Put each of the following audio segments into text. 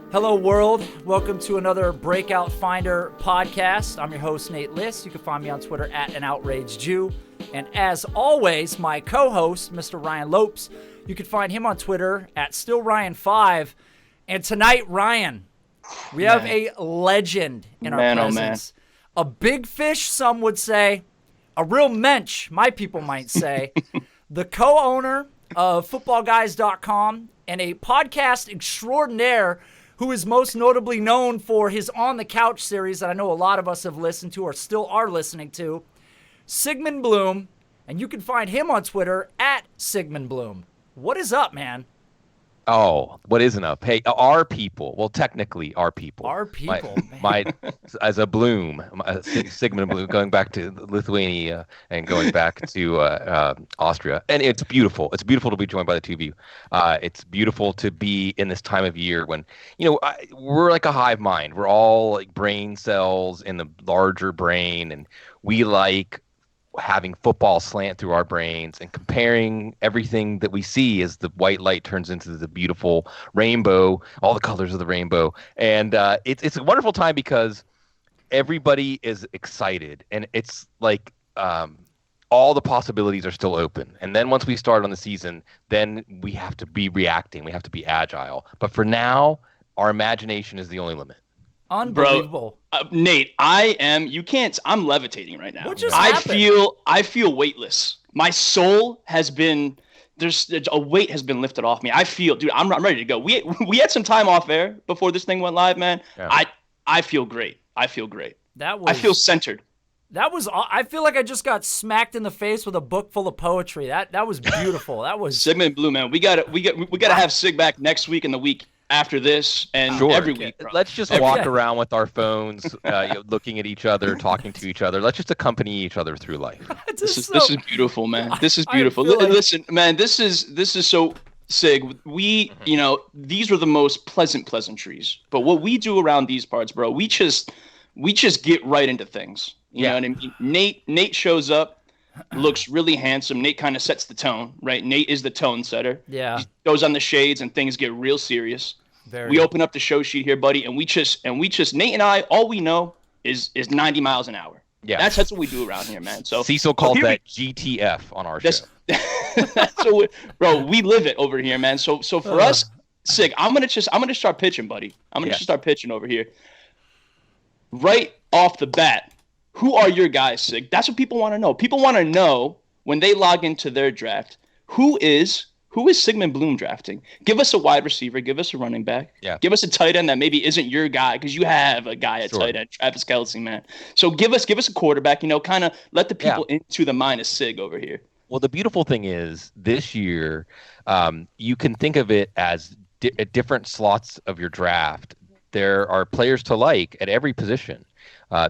Hello, world. Welcome to another Breakout Finder podcast. I'm your host, Nate Liss. You can find me on Twitter at @AnOutrageJew. And as always, my co-host, Mr. Ryan Lopes. You can find him on Twitter at StillRyan5. And tonight, Ryan, we have a legend in our presence. A big fish, some would say. A real mensch, my people might say. The co-owner of FootballGuys.com and a podcast extraordinaire who is most notably known for his On the Couch series that I know a lot of us have listened to or still are listening to, Sigmund Bloom, and you can find him on Twitter at Sigmund Bloom. What is up, man? Oh, what isn't up? Hey, our people. Well, technically, our people. Our people. As a Bloom, Sigmund Bloom, going back to Lithuania and going back to Austria, and it's beautiful. It's beautiful to be joined by the two of you. It's beautiful to be in this time of year when we're like a hive mind. We're all like brain cells in the larger brain, and we like having football slant through our brains and comparing everything that we see as the white light turns into the beautiful rainbow, all the colors of the rainbow. And it's a wonderful time because everybody is excited, and it's like all the possibilities are still open. And then once we start on the season, then we have to be reacting. We have to be agile. But for now, our imagination is the only limit. Unbelievable. Bro, Nate, I'm levitating right now. What just happened? I feel weightless. My soul has been, there's a weight has been lifted off me. I feel, dude, I'm ready to go. We had some time off air before this thing went live, man. Yeah. I feel great. I feel centered. I feel like I just got smacked in the face with a book full of poetry. That was beautiful. That was Sigmund Bloom, man. We got to have Sig back next week and the week after this and every week. Bro. Let's just walk around with our phones, looking at each other, talking to each other. Let's just accompany each other through life. This is beautiful, man. This is beautiful. Listen, man, this is so Sig. These are the most pleasant pleasantries. But what we do around these parts, bro, we just get right into things. You know what I mean? Nate shows up. Looks really handsome. Nate kind of sets the tone, right? Nate is the tone setter. Yeah. He goes on the shades and things get real serious. We open up the show sheet here, buddy, and we just Nate and I, all we know is 90 miles an hour. Yeah. That's what we do around here, man. So Cecil called that GTF on our show. So bro, we live it over here, man. So for us, Sig, I'm gonna start pitching, buddy. I'm gonna just start pitching over here. Right off the bat. Who are your guys, Sig? That's what people want to know. People want to know when they log into their draft, who is Sigmund Bloom drafting? Give us a wide receiver. Give us a running back. Yeah. Give us a tight end that maybe isn't your guy because you have a guy at tight end, Travis Kelce, man. So give us a quarterback, kind of let the people into the mind of Sig over here. Well, the beautiful thing is this year, you can think of it as at different slots of your draft. There are players to like at every position.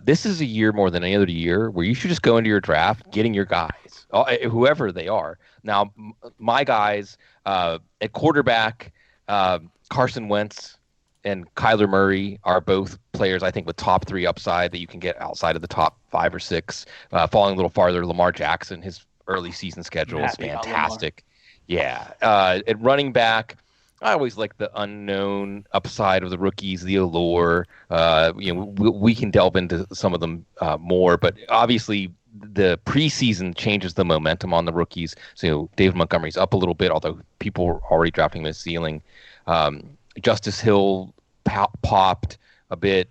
This is a year more than any other year where you should just go into your draft getting your guys, whoever they are. Now, my guys at quarterback, Carson Wentz and Kyler Murray are both players, I think, with top 3 upside that you can get outside of the top 5 or 6. Falling a little farther, Lamar Jackson, his early season schedule is fantastic. Yeah. At running back, I always like the unknown upside of the rookies, the allure. We can delve into some of them more, but obviously the preseason changes the momentum on the rookies. So David Montgomery's up a little bit, although people were already drafting him at ceiling. Justice Hill popped a bit.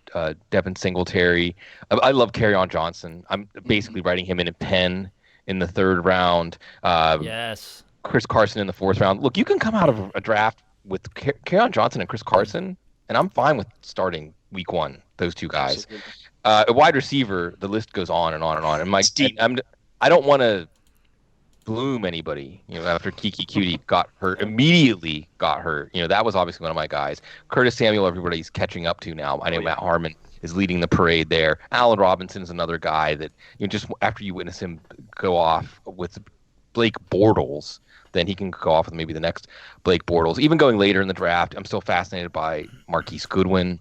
Devin Singletary. I love Kerryon Johnson. I'm basically writing him in a pen in the 3rd round. Yes. Chris Carson in the 4th round. Look, you can come out of a draft with Kerryon Johnson and Chris Carson, and I'm fine with starting week 1, those two guys. A wide receiver, the list goes on and on and on. And I don't want to bloom anybody, after Kiki Cutie immediately got hurt. That was obviously one of my guys. Curtis Samuel, everybody's catching up to now. I know Matt Harmon is leading the parade there. Allen Robinson is another guy that, just after you witness him go off with Blake Bortles, then he can go off with maybe the next Blake Bortles. Even going later in the draft, I'm still fascinated by Marquise Goodwin,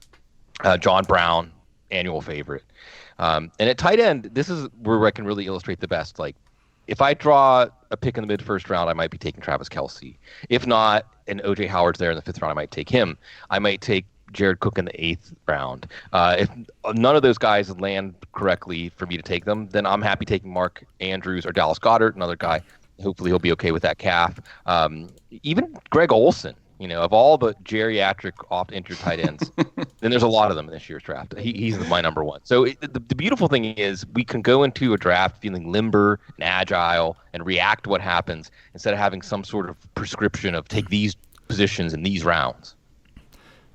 John Brown, annual favorite. And at tight end, this is where I can really illustrate the best. Like, if I draw a pick in the mid-first round, I might be taking Travis Kelce. If not, and O.J. Howard's there in the 5th round, I might take him. I might take Jared Cook in the 8th round. If none of those guys land correctly for me to take them, then I'm happy taking Mark Andrews or Dallas Goedert, another guy. Hopefully he'll be okay with that calf. Even Greg Olsen, of all the geriatric oft-injured tight ends, then there's a lot of them in this year's draft. He's my number one. So the beautiful thing is we can go into a draft feeling limber and agile and react to what happens instead of having some sort of prescription of take these positions in these rounds.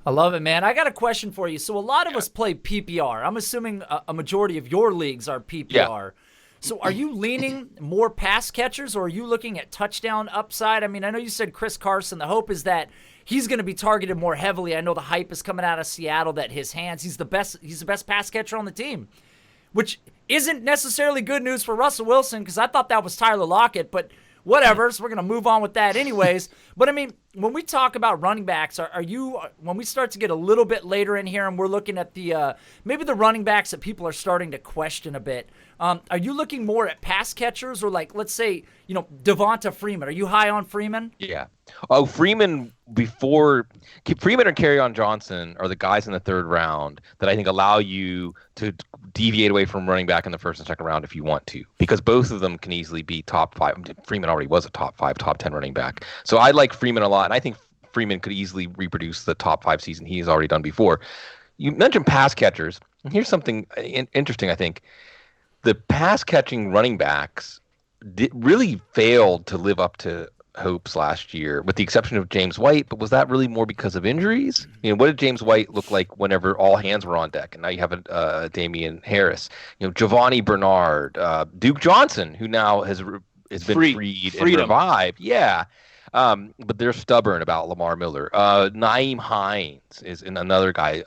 I love it, man. I got a question for you. So a lot of us play PPR. I'm assuming a majority of your leagues are PPR. Yeah. So are you leaning more pass catchers, or are you looking at touchdown upside? I mean, I know you said Chris Carson. The hope is that he's going to be targeted more heavily. I know the hype is coming out of Seattle that he's the best pass catcher on the team, which isn't necessarily good news for Russell Wilson, because I thought that was Tyler Lockett, but whatever. So we're going to move on with that anyways. But I mean, when we talk about running backs, when we start to get a little bit later in here and we're looking at the maybe the running backs that people are starting to question a bit, are you looking more at pass catchers, or like, let's say, Devonta Freeman? Are you high on Freeman? Yeah. Oh, Freeman and Kerryon Johnson are the guys in the 3rd round that I think allow you to deviate away from running back in the 1st and 2nd round if you want to, because both of them can easily be top 5. Freeman already was a top 5, top 10 running back. So I like Freeman a lot, and I think Freeman could easily reproduce the top 5 season he has already done before. You mentioned pass catchers, and here's something interesting, I think. The pass-catching running backs really failed to live up to hopes last year, with the exception of James White. But was that really more because of injuries? What did James White look like whenever all hands were on deck? And now you have Damian Harris, Giovanni Bernard, Duke Johnson, who now has been freed and revived. Yeah. But they're stubborn about Lamar Miller. Nyheim Hines is another guy,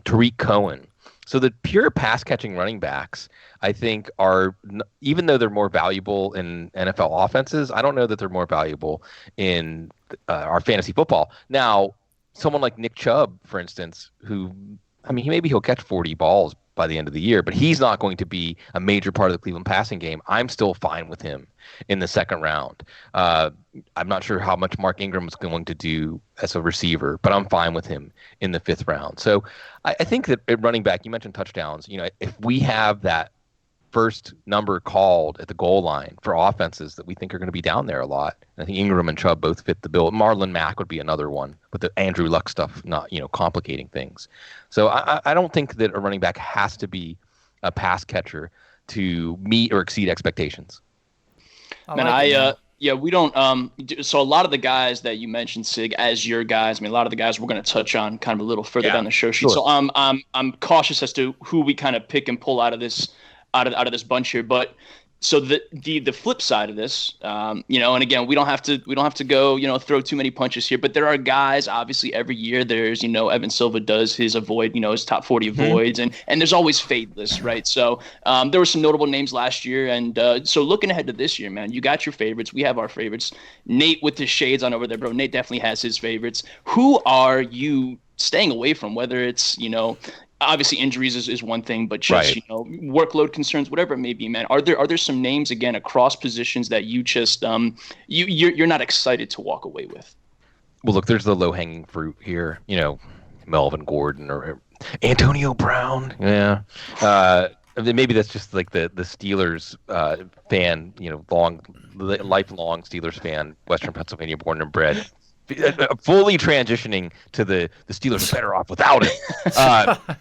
Tariq Cohen. So the pure pass-catching running backs, I think, are, even though they're more valuable in NFL offenses, I don't know that they're more valuable in our fantasy football. Now, someone like Nick Chubb, for instance, who, maybe he'll catch 40 balls by the end of the year, but he's not going to be a major part of the Cleveland passing game. I'm still fine with him in the 2nd round. I'm not sure how much Mark Ingram is going to do as a receiver, but I'm fine with him in the 5th round. So I think that at running back, you mentioned touchdowns. If we have that first number called at the goal line for offenses that we think are going to be down there a lot, and I think Ingram and Chubb both fit the bill. Marlon Mack would be another one, with the Andrew Luck stuff not complicating things. So I don't think that a running back has to be a pass catcher to meet or exceed expectations. We don't. So a lot of the guys that you mentioned, Sig, as your guys, a lot of the guys we're going to touch on kind of a little further down the show sheet. Sure. So I'm cautious as to who we kind of pick and pull out of this bunch here, but. So the flip side of this, and again, we don't have to go, throw too many punches here, but there are guys, obviously every year there's, Evan Silva does his avoid, his top 40 avoids, and there's always fade lists, right? So there were some notable names last year, and so looking ahead to this year, man, you got your favorites, we have our favorites. Nate with his shades on over there, bro. Nate definitely has his favorites. Who are you staying away from, whether it's, obviously injuries is one thing, but just, workload concerns, whatever it may be, man. Are there some names, again, across positions that you just you're not excited to walk away with? Well, look, there's the low-hanging fruit here, Melvin Gordon or Antonio Brown. Yeah. Maybe that's just like the Steelers fan, lifelong Steelers fan, Western Pennsylvania born and bred. Fully transitioning to the Steelers are better off without it.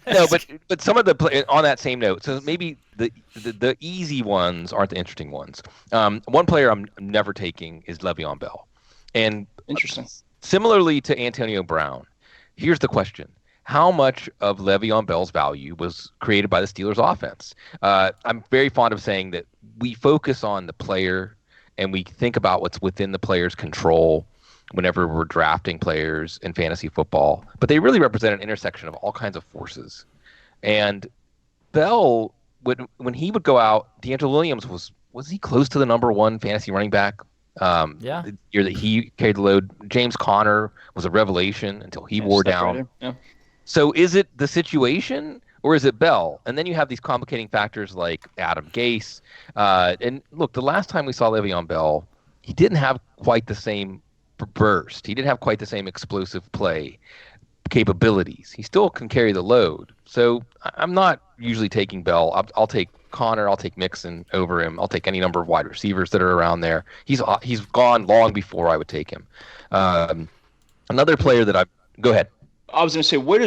No, but some of the on that same note. So maybe the easy ones aren't the interesting ones. One player I'm never taking is Le'Veon Bell, and interesting. Similarly to Antonio Brown, here's the question: how much of Le'Veon Bell's value was created by the Steelers' offense? I'm very fond of saying that we focus on the player and we think about what's within the player's control whenever we're drafting players in fantasy football, but they really represent an intersection of all kinds of forces. And Bell, when he would go out, DeAngelo Williams was he close to the number 1 fantasy running back? The year that he carried the load. James Conner was a revelation until he wore down. Right. Yeah. So is it the situation or is it Bell? And then you have these complicating factors like Adam Gase. And look, the last time we saw Le'Veon Bell, he didn't have quite the same burst. He didn't have quite the same explosive play. capabilities. He still can carry the load. So I'm not usually taking Bell. I'll take Connor. I'll take Mixon over him. I'll take any number of wide receivers that are around there. He's gone long before I would take him. Another player that go ahead. I was going to say, where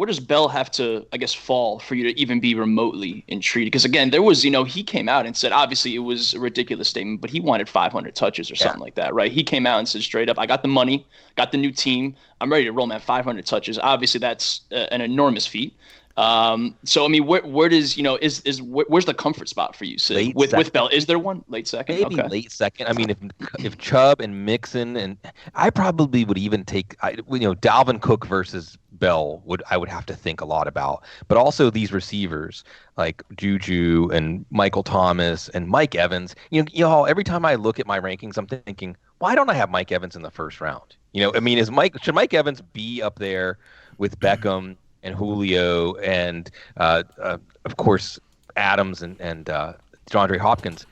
does Bell have to, I guess, fall for you to even be remotely intrigued? Because again, there was, he came out and said, obviously it was a ridiculous statement, but he wanted 500 touches or something like that, right? He came out and said straight up, I got the money, got the new team, I'm ready to roll, man. 500 touches. Obviously that's an enormous feat. So I mean, where does where's the comfort spot for you, Sid? With Bell? Is there one late second? Maybe late second. I mean, if Chubb and Mixon, and I probably would even take Dalvin Cook versus Bell I would have to think a lot about. But also these receivers like Juju and Michael Thomas and Mike Evans. Every time I look at my rankings, I'm thinking, why don't I have Mike Evans in the first round? I mean, should Mike Evans be up there with Beckham and Julio and of course Adams and DeAndre Hopkins?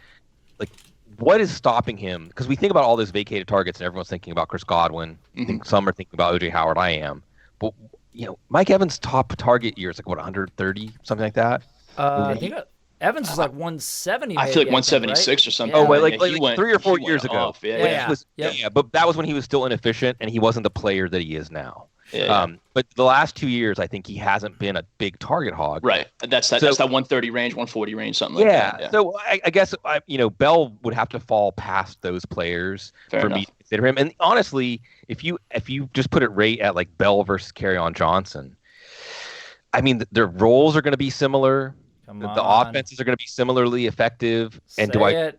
Like, what is stopping him? Because we think about all those vacated targets and everyone's thinking about Chris Godwin. I think some are thinking about OJ Howard. I am. But Mike Evans' top target year is like 130, something like that. I think Evans was like 170. I feel like 176 right? Or something. Oh, wait, like 3 or 4 years ago. Yeah. But that was when he was still inefficient and he wasn't the player that he is now. Yeah. But the last 2 years, I think he hasn't been a big target hog. Right. That's that 130 range, 140 range, something like that. Yeah. So I guess Bell would have to fall past those players for me to consider him. And honestly, if you just put it right at like Bell versus Kerryon Johnson, I mean their roles are going to be similar. The offenses are going to be similarly effective. And I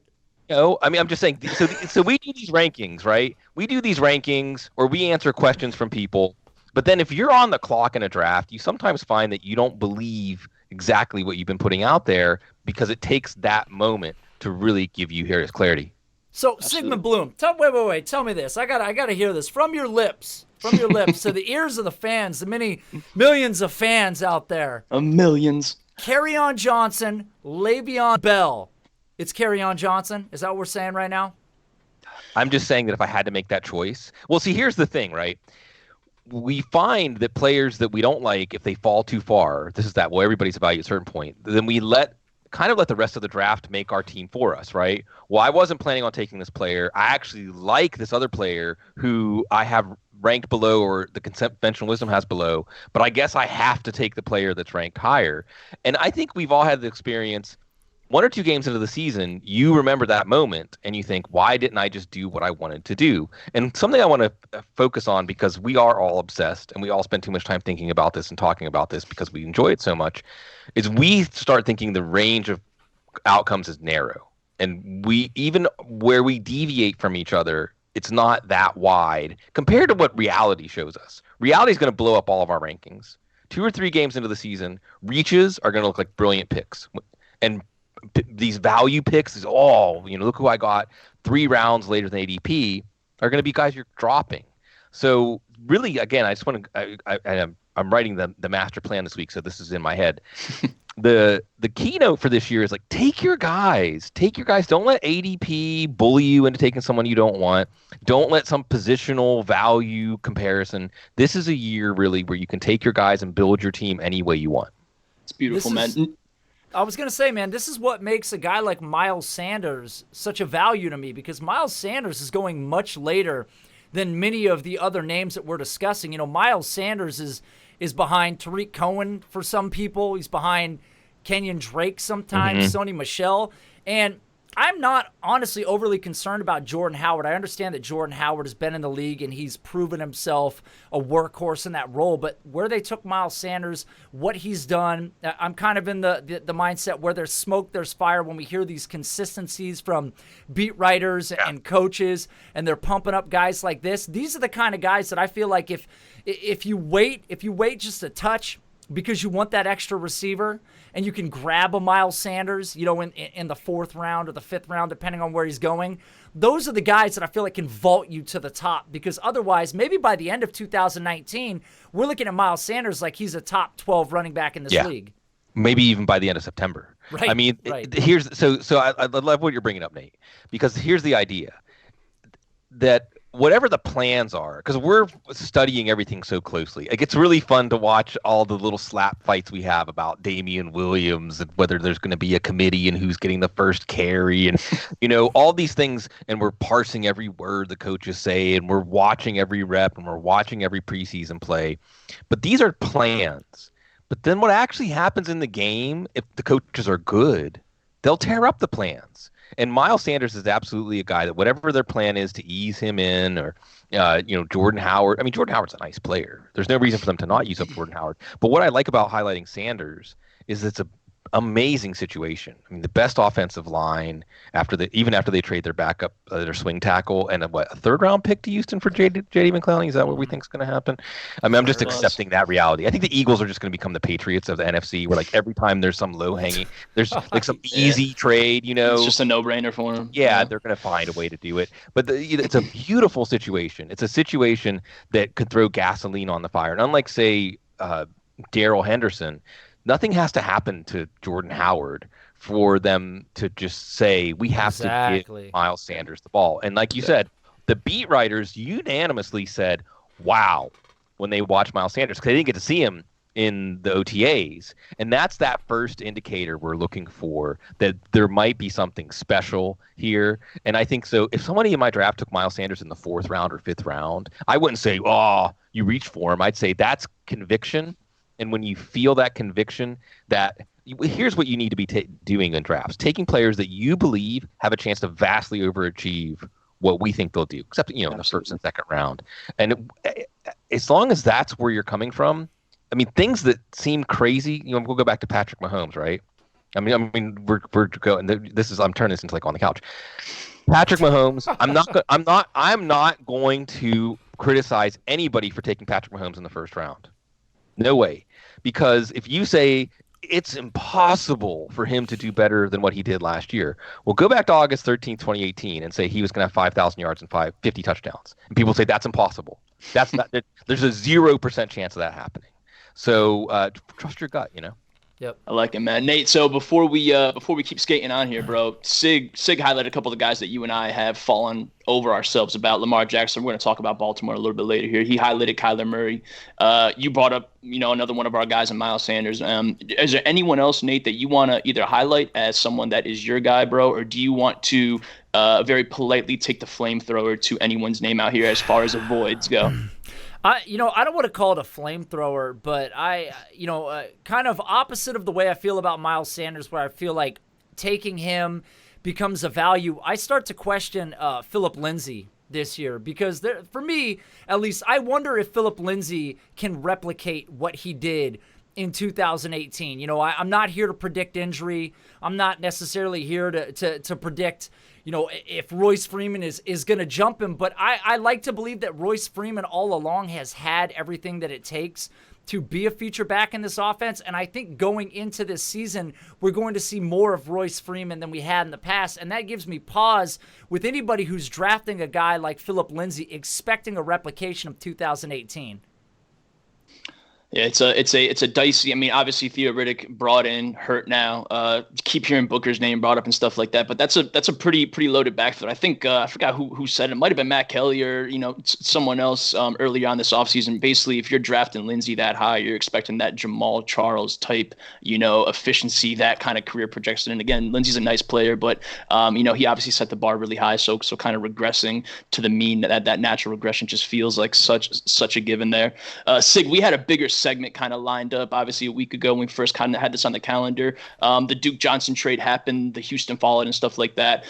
mean, I'm just saying. So we do these rankings, right? We do these rankings, or we answer questions from people. But then if you're on the clock in a draft, you sometimes find that you don't believe exactly what you've been putting out there because it takes that moment to really give you clarity. So Sigmund Bloom, wait, tell me this. I gotta hear this from your lips. To the ears of the fans, the many millions of fans out there. Millions. Kerryon Johnson, Le'Veon Bell. It's Kerryon Johnson. Is that what we're saying right now? I'm just saying that if I had to make that choice. Well, see, here's the thing, right? We find that players that we don't like, if they fall too far, everybody's value at a certain point, then we let the rest of the draft make our team for us, right? Well, I wasn't planning on taking this player. I actually like this other player who I have ranked below, or the conventional wisdom has below, but I guess I have to take the player that's ranked higher. And I think we've all had the experience. 1 or 2 games into the season, you remember that moment and you think, why didn't I just do what I wanted to do? And something I want to focus on, because we are all obsessed and we all spend too much time thinking about this and talking about this because we enjoy it so much, is we start thinking the range of outcomes is narrow. And even where we deviate from each other, it's not that wide compared to what reality shows us. Reality is going to blow up all of our rankings. 2 or 3 games into the season, reaches are going to look like brilliant picks. And these value picks is look who I got 3 rounds later than ADP are going to be guys you're dropping. So really, again, I just want to. I'm writing the master plan this week, so this is in my head. The keynote for this year is like, take your guys. Don't let ADP bully you into taking someone you don't want. Don't let some positional value comparison. This is a year really where you can take your guys and build your team any way you want. It's beautiful, man. I was going to say, man, this is what makes a guy like Miles Sanders such a value to me, because Miles Sanders is going much later than many of the other names that we're discussing. Miles Sanders is behind Tariq Cohen for some people. He's behind Kenyon Drake sometimes, Sony Michel. And I'm not honestly overly concerned about Jordan Howard. I understand that Jordan Howard has been in the league and he's proven himself a workhorse in that role. But where they took Miles Sanders, what he's done, I'm kind of in the mindset where there's smoke, there's fire when we hear these consistencies from beat writers and coaches, and they're pumping up guys like this. These are the kind of guys that I feel like if you wait just a touch because you want that extra receiver, and you can grab a Miles Sanders, in the 4th round or the 5th round, depending on where he's going. Those are the guys that I feel like can vault you to the top, because otherwise, maybe by the end of 2019, we're looking at Miles Sanders like he's a top 12 running back in this league. Maybe even by the end of September. Right. I mean, I love what you're bringing up, Nate, because here's the idea that whatever the plans are, because we're studying everything so closely. Like, it's really fun to watch all the little slap fights we have about Damian Williams and whether there's going to be a committee and who's getting the first carry and, all these things. And we're parsing every word the coaches say, and we're watching every rep, and we're watching every preseason play. But these are plans. But then what actually happens in the game, if the coaches are good, they'll tear up the plans. And Miles Sanders is absolutely a guy that whatever their plan is to ease him in, or, Jordan Howard. I mean, Jordan Howard's a nice player. There's no reason for them to not use up Jordan Howard. But what I like about highlighting Sanders is it's a amazing situation. I mean, the best offensive line even after they trade their backup, their swing tackle, and a third round pick to Houston for JD McClellan. Is that what we think is going to happen? I mean, I'm just accepting that reality. I think the Eagles are just going to become the Patriots of the NFC, where like every time there's some low hanging, there's like some easy trade. It's just a no brainer for them. Yeah, they're going to find a way to do it. But it's a beautiful situation. It's a situation that could throw gasoline on the fire. And unlike, say, Darrell Henderson, nothing has to happen to Jordan Howard for them to just say, we have to give Miles Sanders the ball. And like you said, the beat writers unanimously said, wow, when they watched Miles Sanders, because they didn't get to see him in the OTAs. And that's that first indicator we're looking for, that there might be something special here. And I think so. If somebody in my draft took Miles Sanders in the 4th round or 5th round, I wouldn't say, oh, you reached for him. I'd say that's conviction. And when you feel that conviction, here's what you need to be doing in drafts: taking players that you believe have a chance to vastly overachieve what we think they'll do, except in the first and second round. And as long as that's where you're coming from, I mean, things that seem crazy. We'll go back to Patrick Mahomes, right? I mean, we're going. I'm turning this into like on the couch. Patrick Mahomes. I'm not going to criticize anybody for taking Patrick Mahomes in the first round. No way. Because if you say it's impossible for him to do better than what he did last year, well, go back to August 13th, 2018 and say he was going to have 5,000 yards and 50 touchdowns. And people say that's impossible. That's not. There's a 0% chance of that happening. So trust your gut, Yep. I like it, man. Nate, so before we keep skating on here, bro, Sig highlighted a couple of guys that you and I have fallen over ourselves about. Lamar Jackson, we're going to talk about Baltimore a little bit later here. He highlighted Kyler Murray. You brought up, another one of our guys in Miles Sanders. Is there anyone else, Nate, that you want to either highlight as someone that is your guy, bro, or do you want to very politely take the flamethrower to anyone's name out here as far as avoids go? I don't want to call it a flamethrower, but kind of opposite of the way I feel about Miles Sanders, where I feel like taking him becomes a value. I start to question Phillip Lindsay this year because for me, at least, I wonder if Phillip Lindsay can replicate what he did in 2018. I'm not here to predict injury. I'm not necessarily here to predict if Royce Freeman is going to jump him. But I like to believe that Royce Freeman all along has had everything that it takes to be a feature back in this offense. And I think going into this season, we're going to see more of Royce Freeman than we had in the past. And that gives me pause with anybody who's drafting a guy like Phillip Lindsay expecting a replication of 2018. Yeah, it's a dicey. I mean, obviously Theo Riddick brought in, hurt now. Keep hearing Booker's name brought up and stuff like that. But that's a pretty loaded backfield. I think I forgot who said it. Might have been Matt Kelly or someone else earlier on this offseason. Basically, if you're drafting Lindsey that high, you're expecting that Jamal Charles type, efficiency, that kind of career projection. And again, Lindsey's a nice player, but he obviously set the bar really high. So kind of regressing to the mean, that natural regression just feels like such a given there. Sig, we had a bigger segment kind of lined up obviously a week ago when we first kind of had this on the calendar. The Duke Johnson trade happened, the Houston followed and stuff like that.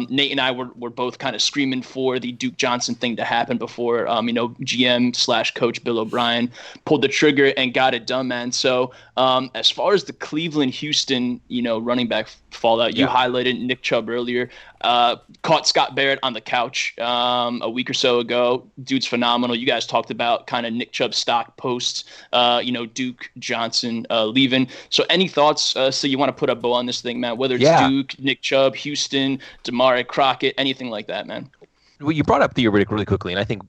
Nate and I were both kind of screaming for the Duke Johnson thing to happen before GM/coach Bill O'Brien pulled the trigger and got it done, man. So as far as the Cleveland Houston running back fallout, you highlighted Nick Chubb earlier. Caught Scott Barrett on the couch a week or so ago. Dude's phenomenal. You guys talked about kind of Nick Chubb stock posts, Duke Johnson leaving. So any thoughts? So you want to put a bow on this thing, man? Whether it's Duke, Nick Chubb, Houston, Damari Crockett, anything like that, man. Well, you brought up Theo Riddick really quickly, and I think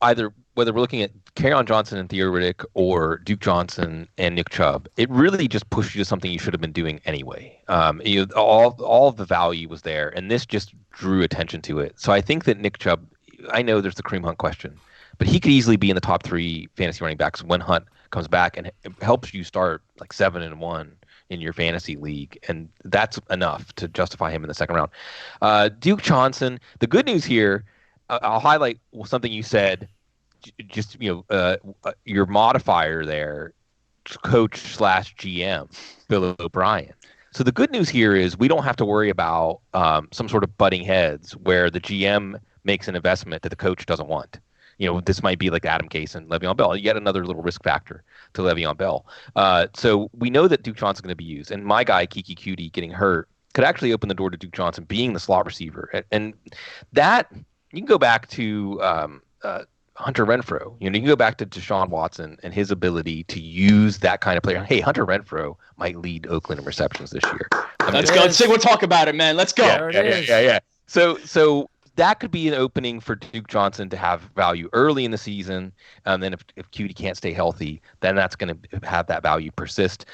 whether we're looking at Kerryon Johnson and Theo Riddick or Duke Johnson and Nick Chubb, it really just pushed you to something you should have been doing anyway. All of the value was there, and this just drew attention to it. So I think that Nick Chubb, I know there's the Kareem Hunt question, but he could easily be in the top 3 fantasy running backs when Hunt comes back, and it helps you start like 7-1 in your fantasy league, and that's enough to justify him in the second round. Duke Johnson. The good news here, I'll highlight something you said. Just your modifier there, coach/GM, Bill O'Brien. So the good news here is we don't have to worry about some sort of butting heads where the GM makes an investment that the coach doesn't want. This might be like Adam Gase and Le'Veon Bell, yet another little risk factor to Le'Veon Bell. So we know that Duke Johnson's going to be used. And my guy, Kiki Cutie, getting hurt could actually open the door to Duke Johnson being the slot receiver. And that, you can go back to Hunter Renfrow. You can go back to Deshaun Watson and his ability to use that kind of player. Hey, Hunter Renfrow might lead Oakland in receptions this year. Let's go. We'll talk about it, man. Let's go. Yeah. So that could be an opening for Duke Johnson to have value early in the season. And then if Cutie can't stay healthy, then that's going to have that value persist.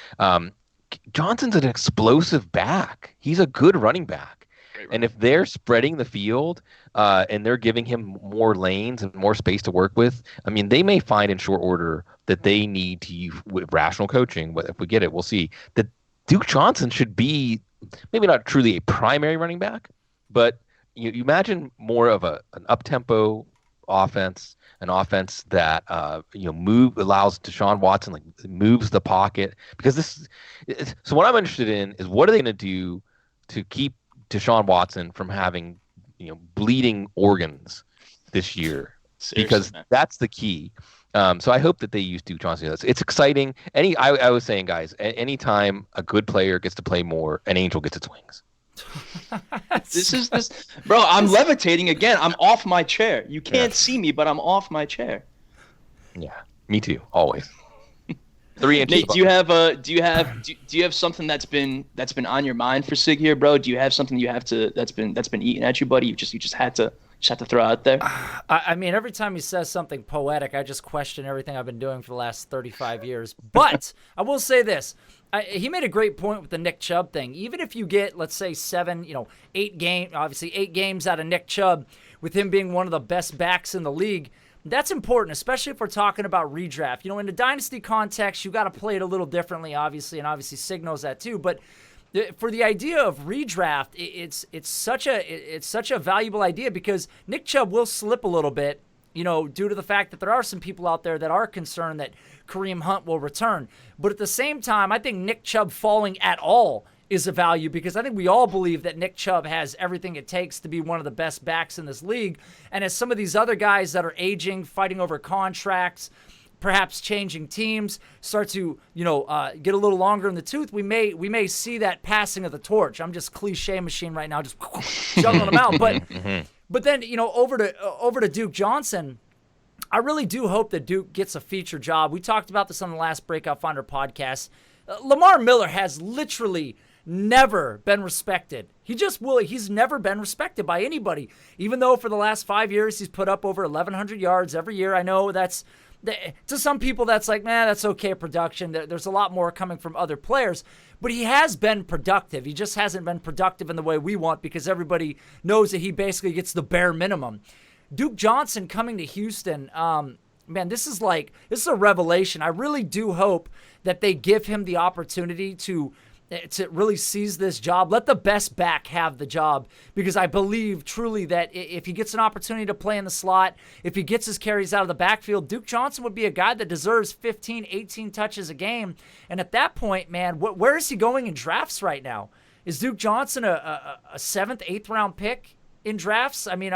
Johnson's an explosive back. He's a good running back. And if they're spreading the field and they're giving him more lanes and more space to work with, I mean, they may find in short order that they need to use with rational coaching. But if we get it, we'll see that Duke Johnson should be maybe not truly a primary running back, but you imagine more of an up-tempo offense, an offense that allows Deshaun Watson, like, moves the pocket, because so what I'm interested in is what are they going to do to keep Deshaun Watson from having bleeding organs this year. Seriously, because man, that's the key. So I hope that they use Duke Johnson. It's exciting. I was saying, guys, anytime a good player gets to play more, an angel gets its wings. Bro, I'm levitating again. I'm off my chair. You can't see me, but I'm off my chair. Yeah, me too. Always. 3 inches. Nate, do you have something that's been on your mind for Sig here, bro? Do you have something that's been eating at you, buddy? You just had to throw out there. I mean, every time he says something poetic, I just question everything I've been doing for the last 35 years. But I will say this. He made a great point with the Nick Chubb thing. Even if you get, let's say, 8 games out of Nick Chubb, with him being one of the best backs in the league, that's important, especially if we're talking about redraft. In a dynasty context, you got to play it a little differently, obviously, and obviously Sig knows that too. But for the idea of redraft, it's such a valuable idea, because Nick Chubb will slip a little bit, due to the fact that there are some people out there that are concerned that Kareem Hunt will return. But at the same time, I think Nick Chubb falling at all is a value, because I think we all believe that Nick Chubb has everything it takes to be one of the best backs in this league. And as some of these other guys that are aging, fighting over contracts, perhaps changing teams, start to get a little longer in the tooth, we may see that passing of the torch. I'm just cliche machine right now, just juggling them out. But then over to Duke Johnson. I really do hope that Duke gets a feature job. We talked about this on the last Breakout Finder podcast. Lamar Miller has literally never been respected. He's never been respected by anybody, even though for the last 5 years he's put up over 1,100 yards every year. I know that's, to some people that's like, man, that's okay production. There's a lot more coming from other players, but he has been productive. He just hasn't been productive in the way we want, because everybody knows that he basically gets the bare minimum. Duke Johnson coming to Houston, man, this is a revelation. I really do hope that they give him the opportunity to really seize this job. Let the best back have the job, because I believe truly that if he gets an opportunity to play in the slot, if he gets his carries out of the backfield, Duke Johnson would be a guy that deserves 15, 18 touches a game. And at that point, man, where is he going in drafts right now? Is Duke Johnson a 7th, 8th round pick in drafts? I mean,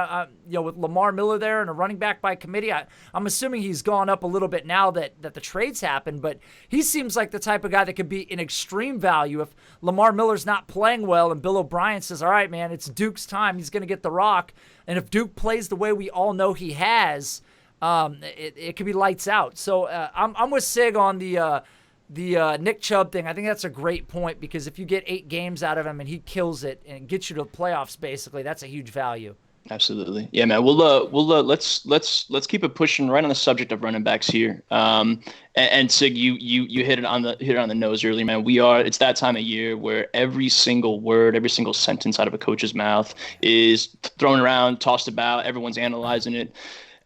with Lamar Miller there and a running back by committee, I'm assuming he's gone up a little bit now that the trades happened, but he seems like the type of guy that could be an extreme value if Lamar Miller's not playing well and Bill O'Brien says, all right, man, it's Duke's time. He's going to get the rock. And if Duke plays the way we all know he has, it could be lights out. So I'm with Sig on the Nick Chubb thing. I think that's a great point, because if you get 8 games out of him and he kills it and gets you to the playoffs, basically, that's a huge value. Absolutely. Yeah, man. Let's keep it pushing right on the subject of running backs here. And Sig, you hit it on the nose earlier, man. It's that time of year where every single word, every single sentence out of a coach's mouth is thrown around, tossed about. Everyone's analyzing it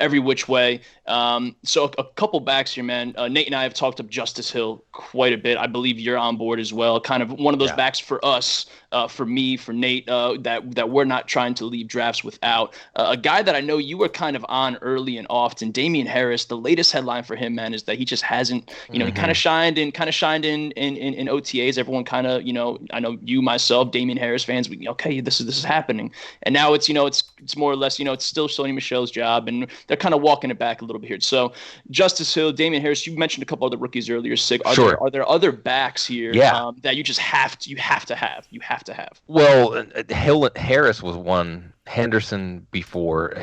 every which way. So a couple backs here, man. Nate and I have talked up Justice Hill quite a bit. I believe you're on board as well. Kind of one of those backs for us, for me, for Nate, that we're not trying to leave drafts without. A guy that I know you were kind of on early and often, Damian Harris. The latest headline for him, man, is that he just hasn't, he kind of shined in OTAs. Everyone kind of, I know you, myself, Damian Harris fans, okay, this is happening. And now it's more or less, it's still Sony Michel's job, and they're kind of walking it back a little bit here. So Justice Hill, Damian Harris, you mentioned a couple other rookies earlier. Sig, are there other backs here that you just have to have? Well, Harris was one. Henderson before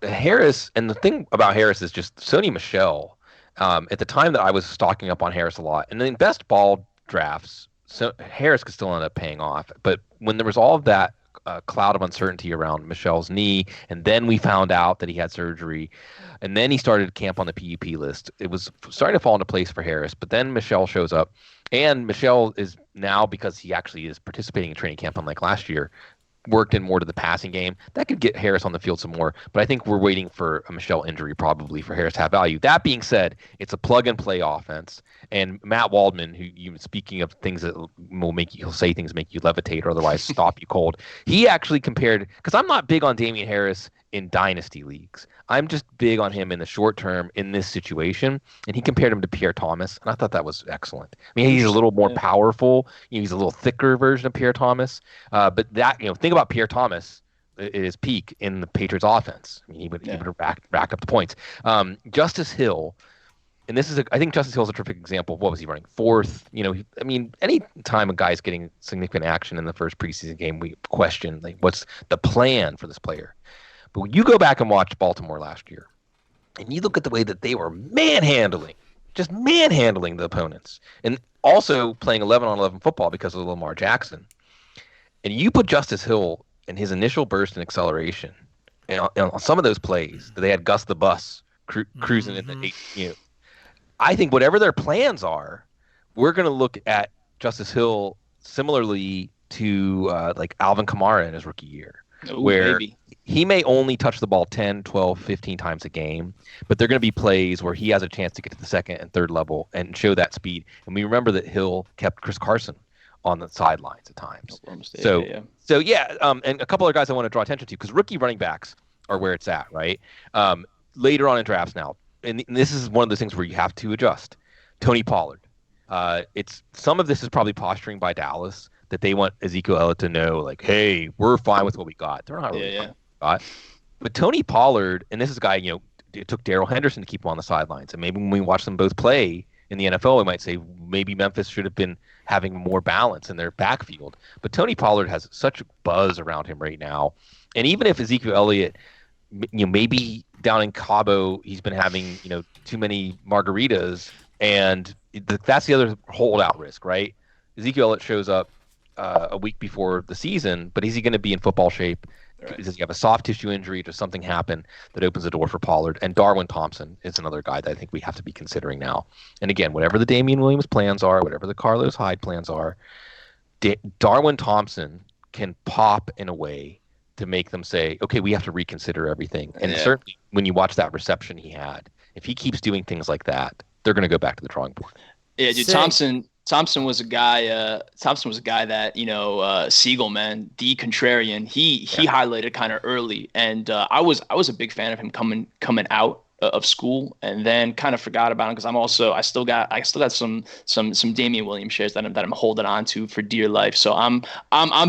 Harris, and the thing about Harris is just Sony Michel. At the time that I was stocking up on Harris a lot, and in best ball drafts, so Harris could still end up paying off. But when there was all of that cloud of uncertainty around Michel's knee, and then we found out that he had surgery, and then he started camp on the PUP list. It was starting to fall into place for Harris, but then Michel shows up, and Michel is now, because he actually is participating in training camp unlike last year, worked in more to the passing game. That could get Harris on the field some more, but I think we're waiting for a Michel injury probably for Harris to have value. That being said, it's a plug-and-play offense, and Matt Waldman, speaking of things that will he'll say things make you levitate or otherwise stop you cold, he actually compared, because I'm not big on Damian Harris in dynasty leagues. I'm just big on him in the short term in this situation, and he compared him to Pierre Thomas, and I thought that was excellent. I mean, he's a little more powerful. He's a little thicker version of Pierre Thomas, but that think about Pierre Thomas at his peak in the Patriots offense. I mean, he would rack up the points. Justice Hill, and I think Justice Hill is a terrific example of what was he running? Fourth. Any time a guy's getting significant action in the first preseason game, we question what's the plan for this player. But when you go back and watch Baltimore last year, and you look at the way that they were manhandling the opponents, and also playing 11-on-11 football because of Lamar Jackson, and you put Justice Hill in his initial burst and acceleration, and on some of those plays, they had Gus the Bus cruising in the 8. I think whatever their plans are, we're going to look at Justice Hill similarly to Alvin Kamara in his rookie year, where maybe he may only touch the ball 10, 12, 15 times a game, but there are going to be plays where he has a chance to get to the second and third level and show that speed. And we remember that Hill kept Chris Carson on the sidelines at times. And a couple other guys I want to draw attention to, because rookie running backs are where it's at, right? Later on in drafts now, and this is one of those things where you have to adjust. Tony Pollard. Some of this is probably posturing by Dallas, that they want Ezekiel Elliott to know, hey, we're fine with what we got. They're not really fine with what we got. But Tony Pollard, and this is a guy, it took Darrell Henderson to keep him on the sidelines. And maybe when we watch them both play in the NFL, we might say maybe Memphis should have been having more balance in their backfield. But Tony Pollard has such buzz around him right now. And even if Ezekiel Elliott, maybe down in Cabo, he's been having, too many margaritas, and that's the other holdout risk, right? Ezekiel Elliott shows up a week before the season, but is he going to be in football shape? Right. Does he have a soft tissue injury? Does something happen that opens the door for Pollard? And Darwin Thompson is another guy that I think we have to be considering now. And again, whatever the Damian Williams plans are, whatever the Carlos Hyde plans are, Darwin Thompson can pop in a way to make them say, okay, we have to reconsider everything. And certainly when you watch that reception he had, if he keeps doing things like that, they're going to go back to the drawing board. Yeah, dude, Thompson was a guy. That Siegel, man, the contrarian. He highlighted kind of early, and I was a big fan of him coming out of school, and then kind of forgot about him because I still got some Damian Williams shares that I'm holding on to for dear life. So I'm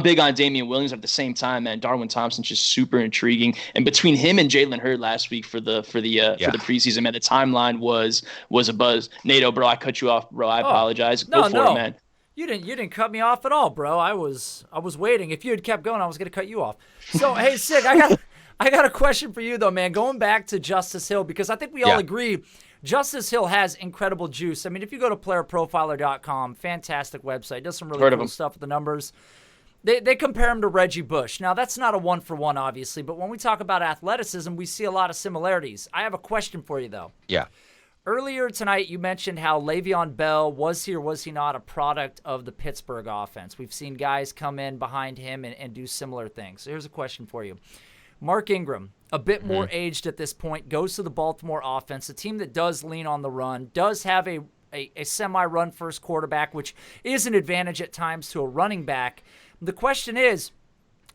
big on Damian Williams. At the same time, man, Darwin Thompson's just super intriguing. And between him and Jalen Hurd last week for the preseason, man, the timeline was a buzz. Nato, bro, I cut you off, bro. I apologize. Go for it, man. You didn't cut me off at all, bro. I was waiting. If you had kept going, I was gonna cut you off. So hey, Sig, I got a question for you, though, man. Going back to Justice Hill, because I think we all agree Justice Hill has incredible juice. I mean, if you go to playerprofiler.com, fantastic website, does some really cool stuff with the numbers. They compare him to Reggie Bush. Now, that's not a one-for-one, obviously, but when we talk about athleticism, we see a lot of similarities. I have a question for you, though. Yeah. Earlier tonight, you mentioned how Le'Veon Bell, was he or was he not a product of the Pittsburgh offense? We've seen guys come in behind him and do similar things. So here's a question for you. Mark Ingram, a bit more aged at this point, goes to the Baltimore offense, a team that does lean on the run, does have a semi-run first quarterback, which is an advantage at times to a running back. The question is,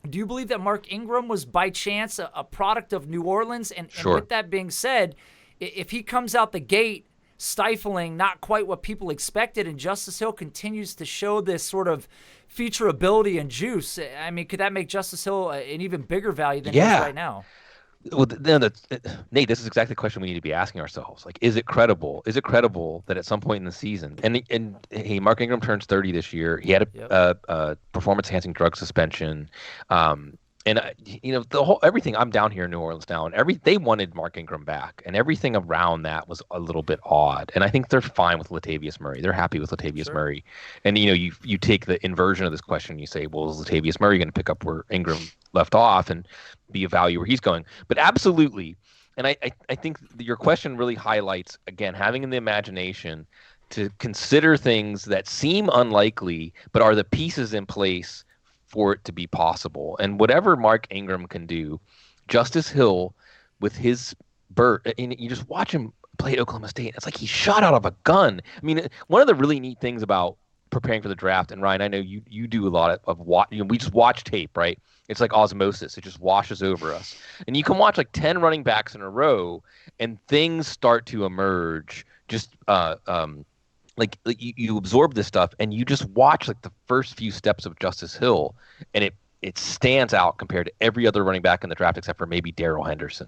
do you believe that Mark Ingram was by chance a product of New Orleans? And with that being said, if he comes out the gate stifling, not quite what people expected, and Justice Hill continues to show this sort of feature ability and juice, I mean, could that make Justice Hill an even bigger value than he is right now? Well, Nate, this is exactly the question we need to be asking ourselves. Like, is it credible? Is it credible that at some point in the season, and hey, Mark Ingram turns 30 this year. He had a performance-enhancing drug suspension, and everything. I'm down here in New Orleans now, and they wanted Mark Ingram back, and everything around that was a little bit odd. And I think they're fine with Latavius Murray. They're happy with Latavius Murray. And you take the inversion of this question. You say, well, is Latavius Murray going to pick up where Ingram left off and be a value where he's going? But absolutely. And I think your question really highlights, again, having in the imagination to consider things that seem unlikely, but are the pieces in place for it to be possible. And whatever Mark Ingram can do, Justice Hill with his and you just watch him play at Oklahoma State. It's like he shot out of a gun. I mean, one of the really neat things about preparing for the draft, and Ryan, I know you do a lot of we just watch tape, right? It's like osmosis. It just washes over us. And you can watch like 10 running backs in a row and things start to emerge. Just like you absorb this stuff and you just watch like the first few steps of Justice Hill, and it stands out compared to every other running back in the draft except for maybe Darrell Henderson.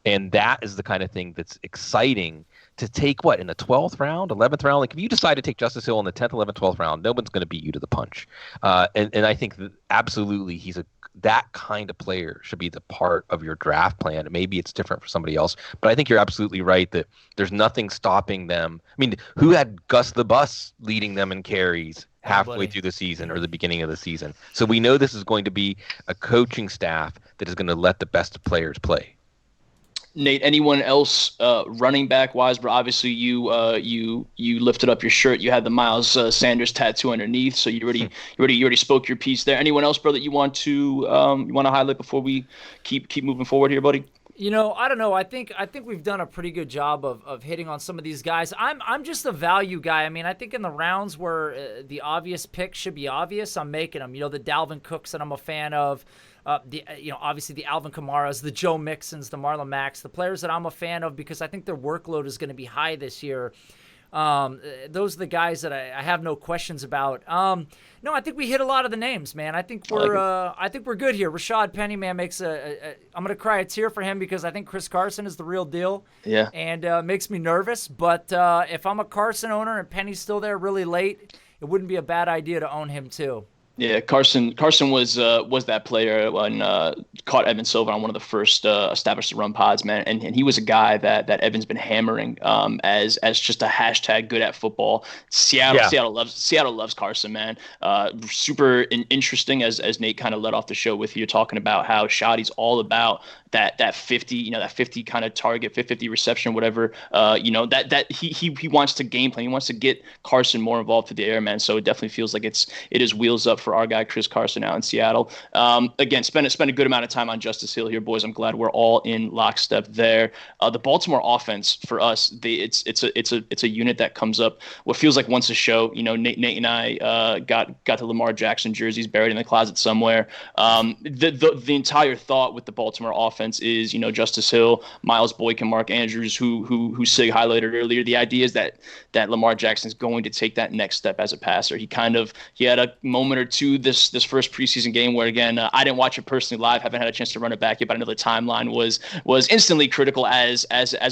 And that is the kind of thing that's exciting to take in the 12th round, 11th round. Like if you decide to take Justice Hill in the 10th, 11th, 12th round, no one's going to beat you to the punch. And I think that absolutely that kind of player should be the part of your draft plan. Maybe it's different for somebody else, but I think you're absolutely right that there's nothing stopping them. I mean, who had Gus the Bus leading them in carries halfway through the season or the beginning of the season? So we know this is going to be a coaching staff that is going to let the best players play. Nate, anyone else running back wise? But obviously you lifted up your shirt. You had the Miles Sanders tattoo underneath, so you already spoke your piece there. Anyone else, bro, that you want to highlight before we keep moving forward here, buddy? I don't know. I think we've done a pretty good job of hitting on some of these guys. I'm just a value guy. I mean, I think in the rounds where the obvious picks should be obvious, I'm making them. The Dalvin Cooks that I'm a fan of. Obviously the Alvin Kamaras, the Joe Mixons, the Marlon Macks, the players that I'm a fan of because I think their workload is going to be high this year. Those are the guys that I have no questions about. No, I think we hit a lot of the names, man. I think we're good here. Rashad Penny, man, makes I'm gonna cry a tear for him because I think Chris Carson is the real deal. Yeah. And makes me nervous. But if I'm a Carson owner and Penny's still there really late, it wouldn't be a bad idea to own him too. Yeah, Carson was that player when caught Evan Silva on one of the first established the run pods, man, and he was a guy that Evan's been hammering as just a hashtag good at football. Seattle loves Carson, man. Super interesting as Nate kind of led off the show with you talking about how Shoddy's all about that 50, that 50 kind of target, 50 reception, whatever. That he wants to game plan. He wants to get Carson more involved through the air, man. So it definitely feels like it is wheels up for our guy Chris Carson out in Seattle. Again, spend a good amount of time on Justice Hill here, boys. I'm glad we're all in lockstep there. The Baltimore offense for us, it's a unit that comes up what feels like once a show. Nate and I got the Lamar Jackson jerseys buried in the closet somewhere. The entire thought with the Baltimore offense is, Justice Hill, Miles Boykin, Mark Andrews, who Sig highlighted earlier. The idea is that Lamar Jackson is going to take that next step as a passer. He had a moment or two this first preseason game where, again, I didn't watch it personally live, haven't had a chance to run it back yet, but I know the timeline was instantly critical as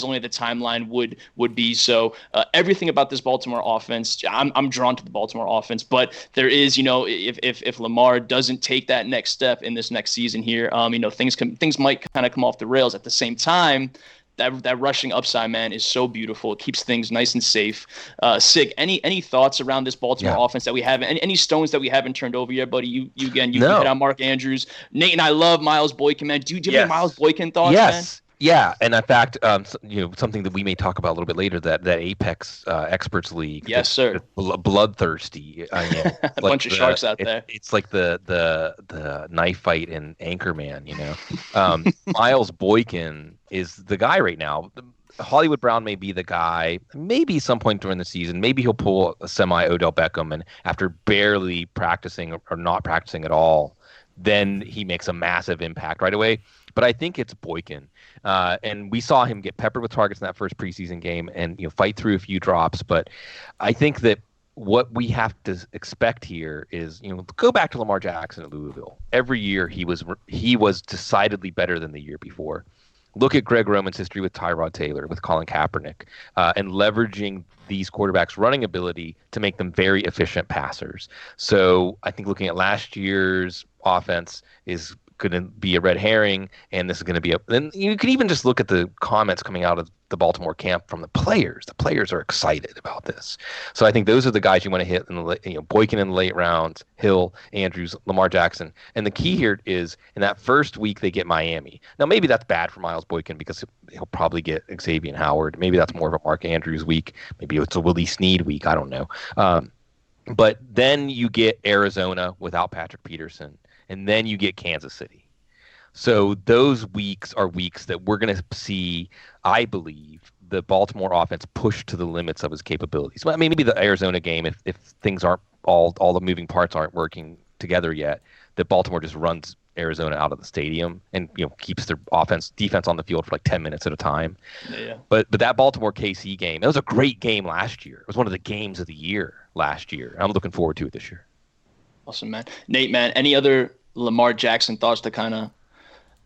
only the timeline would be. So everything about this Baltimore offense, I'm drawn to the Baltimore offense, but there is, if Lamar doesn't take that next step in this next season here, things might kind of come off the rails. At the same time, that rushing upside, man, is so beautiful. It keeps things nice and safe. Sig, any thoughts around this Baltimore offense that we haven't, any stones that we haven't turned over yet, buddy? You hit on Mark Andrews. Nate and I love Miles Boykin, man. Do you have any Miles Boykin thoughts, man? Yeah, and in fact, something that we may talk about a little bit later, that Apex Experts League. Yes, sir. Bloodthirsty. A bunch of sharks out there. It's like the knife fight in Anchorman. Miles Boykin is the guy right now. Hollywood Brown may be the guy. Maybe some point during the season, maybe he'll pull a semi Odell Beckham, and after barely practicing or not practicing at all, then he makes a massive impact right away. But I think it's Boykin. And we saw him get peppered with targets in that first preseason game and fight through a few drops. But I think that what we have to expect here is, go back to Lamar Jackson at Louisville. Every year he was decidedly better than the year before. Look at Greg Roman's history with Tyrod Taylor, with Colin Kaepernick, and leveraging these quarterbacks' running ability to make them very efficient passers. So I think looking at last year's offense is going to be a red herring, and this is going to be then you can even just look at the comments coming out of the Baltimore camp from the players. The players are excited about this. So I think those are the guys you want to hit in the Boykin in the late rounds, Hill, Andrews, Lamar Jackson. And the key here is in that first week they get Miami. Now maybe that's bad for Miles Boykin because he'll probably get Xavier Howard. Maybe that's more of a Mark Andrews week. Maybe it's a Willie Snead week. I don't know. But then you get Arizona without Patrick Peterson. And then you get Kansas City. So those weeks are weeks that we're going to see, I believe, the Baltimore offense push to the limits of his capabilities. I mean, maybe the Arizona game, if things aren't all the moving parts aren't working together yet, that Baltimore just runs Arizona out of the stadium and keeps their defense on the field for like 10 minutes at a time. Yeah. But that Baltimore KC game, it was a great game last year. It was one of the games of the year last year. I'm looking forward to it this year. Awesome, man. Nate, man, any other Lamar Jackson thoughts to kind of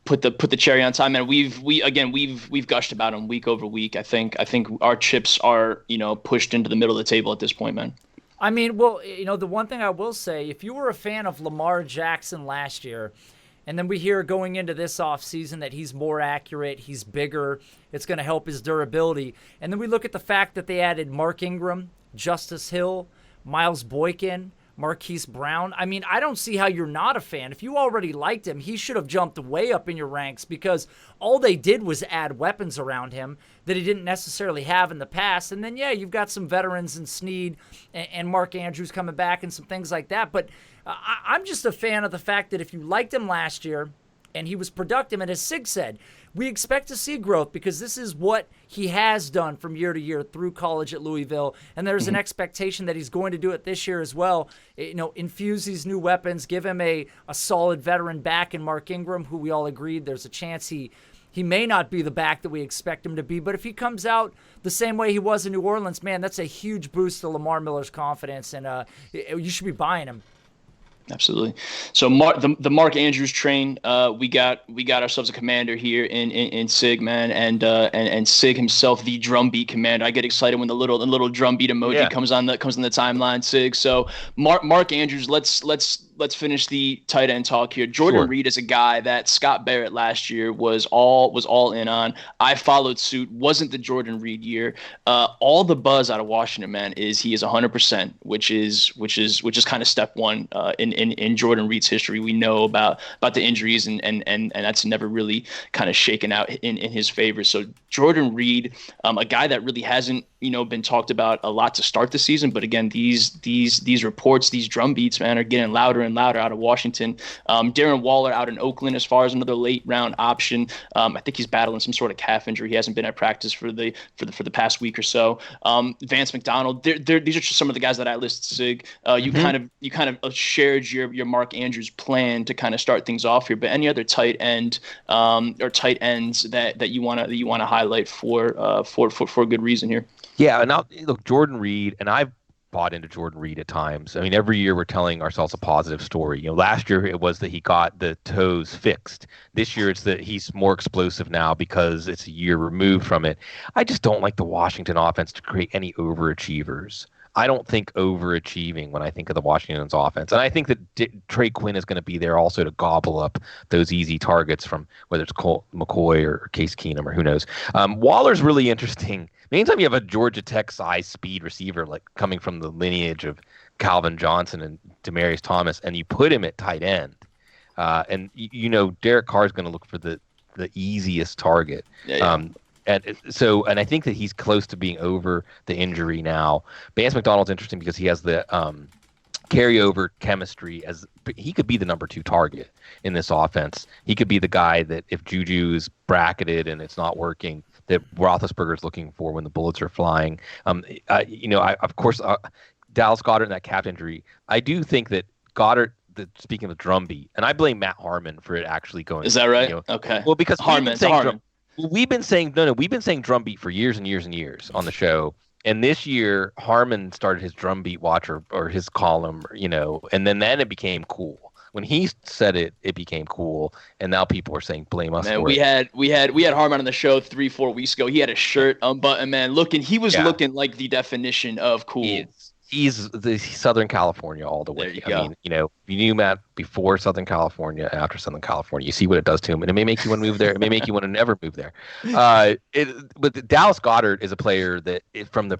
put the cherry on top? Man, we've gushed about him week over week. I think our chips are pushed into the middle of the table at this point, man. I mean, well, the one thing I will say, if you were a fan of Lamar Jackson last year, and then we hear going into this offseason that he's more accurate, he's bigger, it's going to help his durability, and then we look at the fact that they added Mark Ingram, Justice Hill, Miles Boykin, Marquise Brown. I mean, I don't see how you're not a fan. If you already liked him, he should have jumped way up in your ranks because all they did was add weapons around him that he didn't necessarily have in the past. And then, you've got some veterans in Snead and Mark Andrews coming back and some things like that. But I'm just a fan of the fact that if you liked him last year and he was productive, and as Sig said, we expect to see growth because this is what he has done from year to year through college at Louisville. And there's an expectation that he's going to do it this year as well. Infuse these new weapons, give him a solid veteran back in Mark Ingram, who we all agreed there's a chance he may not be the back that we expect him to be. But if he comes out the same way he was in New Orleans, man, that's a huge boost to Lamar Miller's confidence. And you should be buying him. Absolutely. So the Mark Andrews train, we got ourselves a commander here in Sig, man, and Sig himself, the drumbeat commander. I get excited when the little drumbeat emoji comes on the timeline, Sig. So Mark Andrews, let's finish the tight end talk here. Jordan Reed is a guy that Scott Barrett last year was all in on. I followed suit. Wasn't the Jordan Reed year. All the buzz out of Washington, man, is he is 100%, which is kind of step one in Jordan Reed's history. We know about the injuries and that's never really kind of shaken out in his favor. So Jordan Reed, a guy that really hasn't been talked about a lot to start the season, but again, these reports, these drum beats, man, are getting louder and louder out of Washington. Darren Waller out in Oakland as far as another late round option. I think he's battling some sort of calf injury. He hasn't been at practice for the past week or so. Vance McDonald. These are just some of the guys that I listed. Sig, you kind of shared your Mark Andrews plan to kind of start things off here. But any other tight end or tight ends that you want to highlight for a good reason here? Yeah, and now look, Jordan Reed, and I've bought into Jordan Reed at times. I mean, every year we're telling ourselves a positive story. Last year it was that he got the toes fixed. This year it's that he's more explosive now because it's a year removed from it. I just don't like the Washington offense to create any overachievers. I don't think overachieving when I think of the Washington's offense. And I think that Trey Quinn is going to be there also to gobble up those easy targets from whether it's Colt McCoy or Case Keenum or who knows. Waller's really interesting. Anytime you have a Georgia Tech size speed receiver like coming from the lineage of Calvin Johnson and Demaryius Thomas, and you put him at tight end, and Derek Carr is going to look for the easiest target. Yeah. And I think that he's close to being over the injury now. Vance McDonald's interesting because he has the carryover chemistry he could be the number 2 target in this offense. He could be the guy that if Juju's bracketed and it's not working, that Roethlisberger's looking for when the bullets are flying. Of course, Dallas Goedert and that calf injury. I do think that Goddard. Speaking of drumbeat, and I blame Matt Harmon for it actually going. Is that right? Okay. Well, because Harmon. We've been saying drumbeat for years and years and years on the show. And this year, Harmon started his drumbeat watch or his column, and then it became cool. When he said it, it became cool, and now people are saying blame us. Man, for we it. had Harmon on the show 3-4 weeks ago. He had a shirt unbuttoned, man. He was looking like the definition of cool. He's the Southern California all the way. I mean, you knew Matt before Southern California, after Southern California. You see what it does to him, and it may make you want to move there. It may make you want to never move there. But Dallas Goedert is a player that from the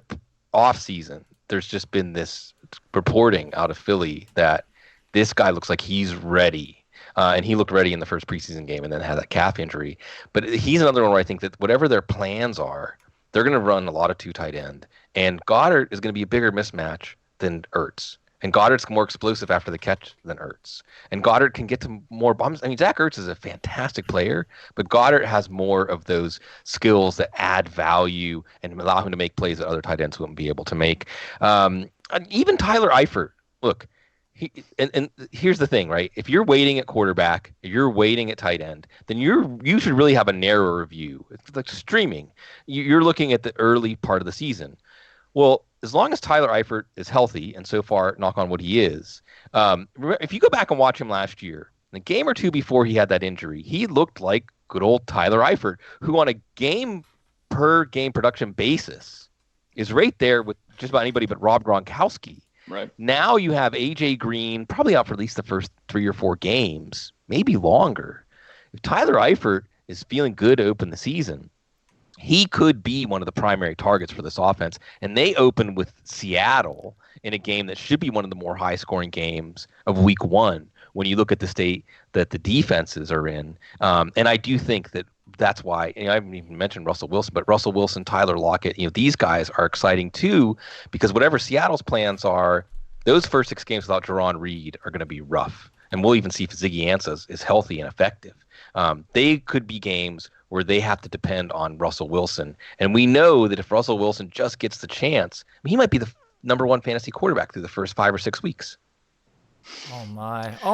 off season, there's just been this reporting out of Philly that this guy looks like he's ready. And he looked ready in the first preseason game and then had that calf injury. But he's another one where I think that whatever their plans are, they're going to run a lot of 2 tight end. And Goddard is going to be a bigger mismatch than Ertz. And Goddard's more explosive after the catch than Ertz. And Goddard can get to more bombs. I mean, Zach Ertz is a fantastic player, but Goddard has more of those skills that add value and allow him to make plays that other tight ends wouldn't be able to make. And even Tyler Eifert, look, and here's the thing, right? If you're waiting at quarterback, if you're waiting at tight end, then you should really have a narrower view. It's like streaming. You're looking at the early part of the season. Well, as long as Tyler Eifert is healthy, and so far, knock on wood, he is. If you go back and watch him last year, in a game or two before he had that injury, he looked like good old Tyler Eifert, who on a game per game production basis is right there with just about anybody but Rob Gronkowski. Right. Now you have AJ Green probably out for at least the first 3 or 4 games, maybe longer. If Tyler Eifert is feeling good to open the season, he could be one of the primary targets for this offense. And they open with Seattle in a game that should be one of the more high-scoring games of Week 1 when you look at the state that the defenses are in. And I do think that that's why, I haven't even mentioned Russell Wilson, but Russell Wilson, Tyler Lockett, these guys are exciting too, because whatever Seattle's plans are, those first 6 games without Jerron Reed are going to be rough. And we'll even see if Ziggy Ansah is healthy and effective. They could be games where they have to depend on Russell Wilson. And we know that if Russell Wilson just gets the chance, he might be the number 1 fantasy quarterback through the first 5 or 6 weeks. Oh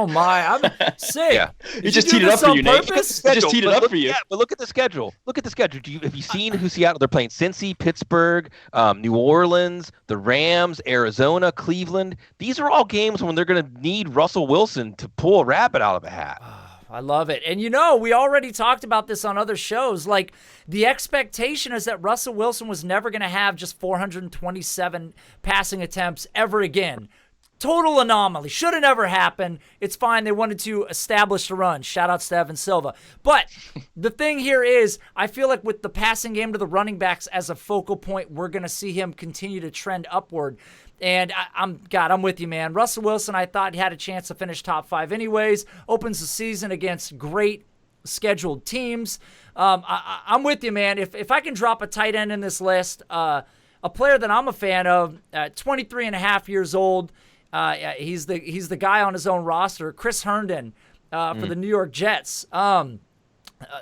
my! I'm sick. Yeah. He just teed it up for you, Nate. Just teed it up for you. Yeah, but look at the schedule. Have you seen who Seattle? They're playing Cincy, Pittsburgh, New Orleans, the Rams, Arizona, Cleveland. These are all games when they're going to need Russell Wilson to pull a rabbit out of a hat. I love it. And we already talked about this on other shows. Like, the expectation is that Russell Wilson was never going to have just 427 passing attempts ever again. Total anomaly. Should have never happened. It's fine. They wanted to establish the run. Shout out to Evan Silva. But the thing here is, I feel like with the passing game to the running backs as a focal point, we're going to see him continue to trend upward. And I'm with you, man. Russell Wilson, I thought he had a chance to finish top 5 anyways. Opens the season against great scheduled teams. I'm with you, man. If I can drop a tight end in this list, a player that I'm a fan of, 23 and a half years old, he's the guy on his own roster, Chris Herndon, for the New York Jets.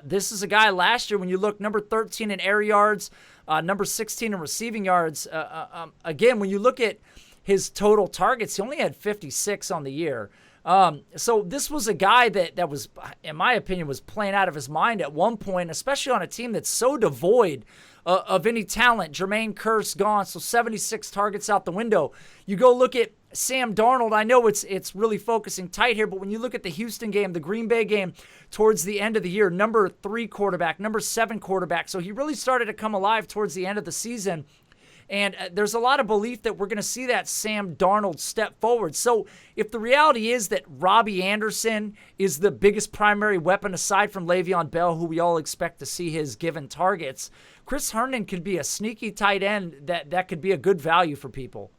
This is a guy last year, when you look, number 13 in air yards, number 16 in receiving yards. Again, when you look at his total targets, he only had 56 on the year. So this was a guy that was, in my opinion, was playing out of his mind at one point, especially on a team that's so devoid of any talent. Jermaine Kearse gone, so 76 targets out the window. You go look at Sam Darnold. I know it's really focusing tight here, but when you look at the Houston game, the Green Bay game towards the end of the year, number 3 quarterback, number 7 quarterback. So he really started to come alive towards the end of the season. And there's a lot of belief that we're going to see that Sam Darnold step forward. So if the reality is that Robbie Anderson is the biggest primary weapon aside from Le'Veon Bell, who we all expect to see his given targets, Chris Herndon could be a sneaky tight end that could be a good value for people.